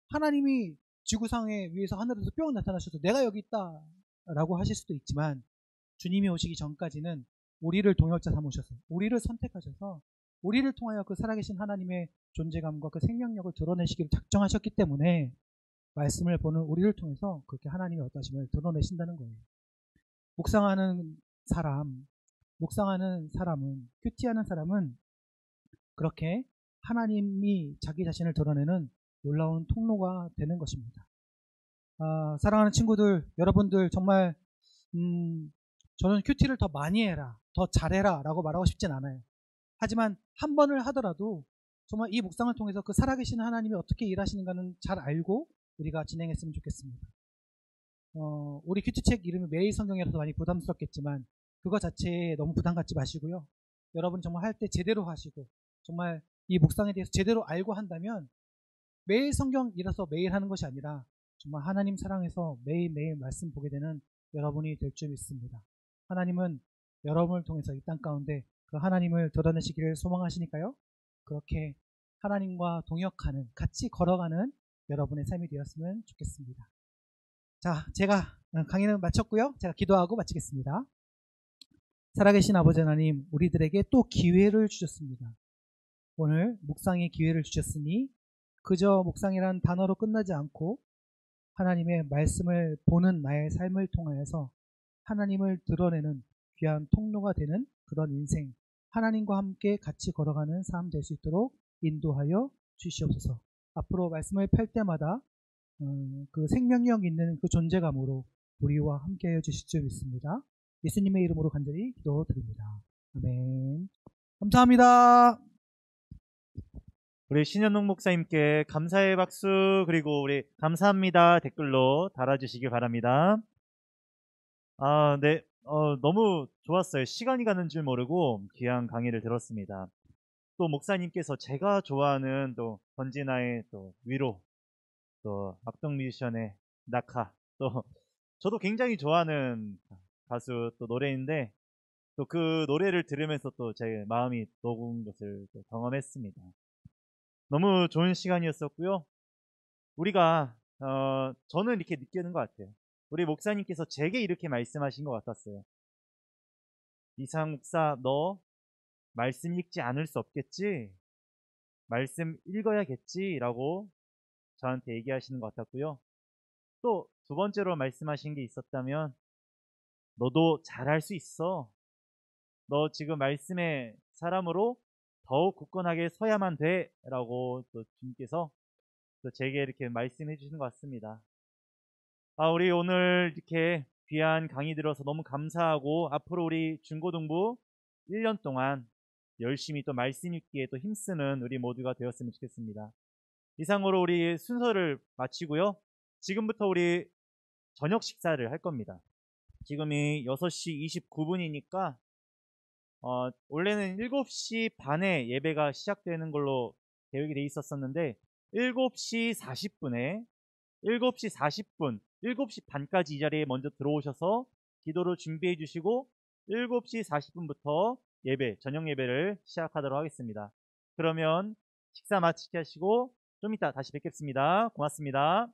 하나님이 지구상에 위에서 하늘에서 뿅 나타나셔서 내가 여기 있다 라고 하실 수도 있지만 주님이 오시기 전까지는 우리를 동역자 삼으셔서 우리를 선택하셔서 우리를 통하여 그 살아계신 하나님의 존재감과 그 생명력을 드러내시기를 작정하셨기 때문에 말씀을 보는 우리를 통해서 그렇게 하나님의 어떠심을 드러내신다는 거예요. 묵상하는 사람은, 큐티하는 사람은 그렇게 하나님이 자기 자신을 드러내는 놀라운 통로가 되는 것입니다. 사랑하는 친구들, 여러분들 정말 저는 큐티를 더 많이 해라, 더 잘해라 라고 말하고 싶진 않아요. 하지만 한 번을 하더라도 정말 이 묵상을 통해서 그 살아계신 하나님이 어떻게 일하시는가는 잘 알고 우리가 진행했으면 좋겠습니다. 우리 큐티책 이름이 매일 성경이라서 많이 부담스럽겠지만 그거 자체에 너무 부담 갖지 마시고요. 여러분이 정말 할 때 제대로 하시고 정말 이 묵상에 대해서 제대로 알고 한다면 매일 성경이라서 매일 하는 것이 아니라 정말 하나님 사랑해서 매일매일 말씀 보게 되는 여러분이 될 줄 믿습니다. 하나님은 여러분을 통해서 이 땅 가운데 그 하나님을 드러내시기를 소망하시니까요. 그렇게 하나님과 동역하는, 같이 걸어가는 여러분의 삶이 되었으면 좋겠습니다. 자, 제가 강의는 마쳤고요. 제가 기도하고 마치겠습니다. 살아계신 아버지 하나님, 우리들에게 또 기회를 주셨습니다. 오늘 묵상의 기회를 주셨으니 그저 묵상이란 단어로 끝나지 않고 하나님의 말씀을 보는 나의 삶을 통하여서 하나님을 드러내는 귀한 통로가 되는 그런 인생, 하나님과 함께 같이 걸어가는 삶 될 수 있도록 인도하여 주시옵소서. 앞으로 말씀을 펼 때마다 그 생명력 있는 그 존재감으로 우리와 함께하여 주실 줄 믿습니다. 예수님의 이름으로 간절히 기도드립니다. 아멘. 감사합니다. 우리 신현웅 목사님께 감사의 박수 그리고 우리 감사합니다 댓글로 달아주시기 바랍니다. 네, 너무 좋았어요. 시간이 가는 줄 모르고 귀한 강의를 들었습니다. 또 목사님께서 제가 좋아하는 또 권진아의 또 위로, 또 악동뮤지션의 낙하, 또 저도 굉장히 좋아하는 가수 또 노래인데 또 그 노래를 들으면서 또 제 마음이 녹은 것을 또 경험했습니다. 너무 좋은 시간이었었고요. 우리가 저는 이렇게 느끼는 것 같아요. 우리 목사님께서 제게 이렇게 말씀하신 것 같았어요. 이상 목사, 너 말씀 읽지 않을 수 없겠지? 말씀 읽어야겠지? 라고 저한테 얘기하시는 것 같았고요. 또 두 번째로 말씀하신 게 있었다면 너도 잘할 수 있어. 너 지금 말씀의 사람으로 더욱 굳건하게 서야만 돼 라고 또 주님께서 또 제게 이렇게 말씀해 주시는 것 같습니다. 우리 오늘 이렇게 귀한 강의 들어서 너무 감사하고 앞으로 우리 중고등부 1년 동안 열심히 또 말씀 읽기에 또 힘쓰는 우리 모두가 되었으면 좋겠습니다. 이상으로 우리 순서를 마치고요. 지금부터 우리 저녁 식사를 할 겁니다. 지금이 6시 29분이니까 원래는 7시 반에 예배가 시작되는 걸로 계획이 돼 있었었는데 7시 40분에 7시 40분, 7시 반까지 이 자리에 먼저 들어오셔서 기도를 준비해 주시고 7시 40분부터 예배, 저녁 예배를 시작하도록 하겠습니다. 그러면 식사 마치게 하시고 좀 이따 다시 뵙겠습니다. 고맙습니다.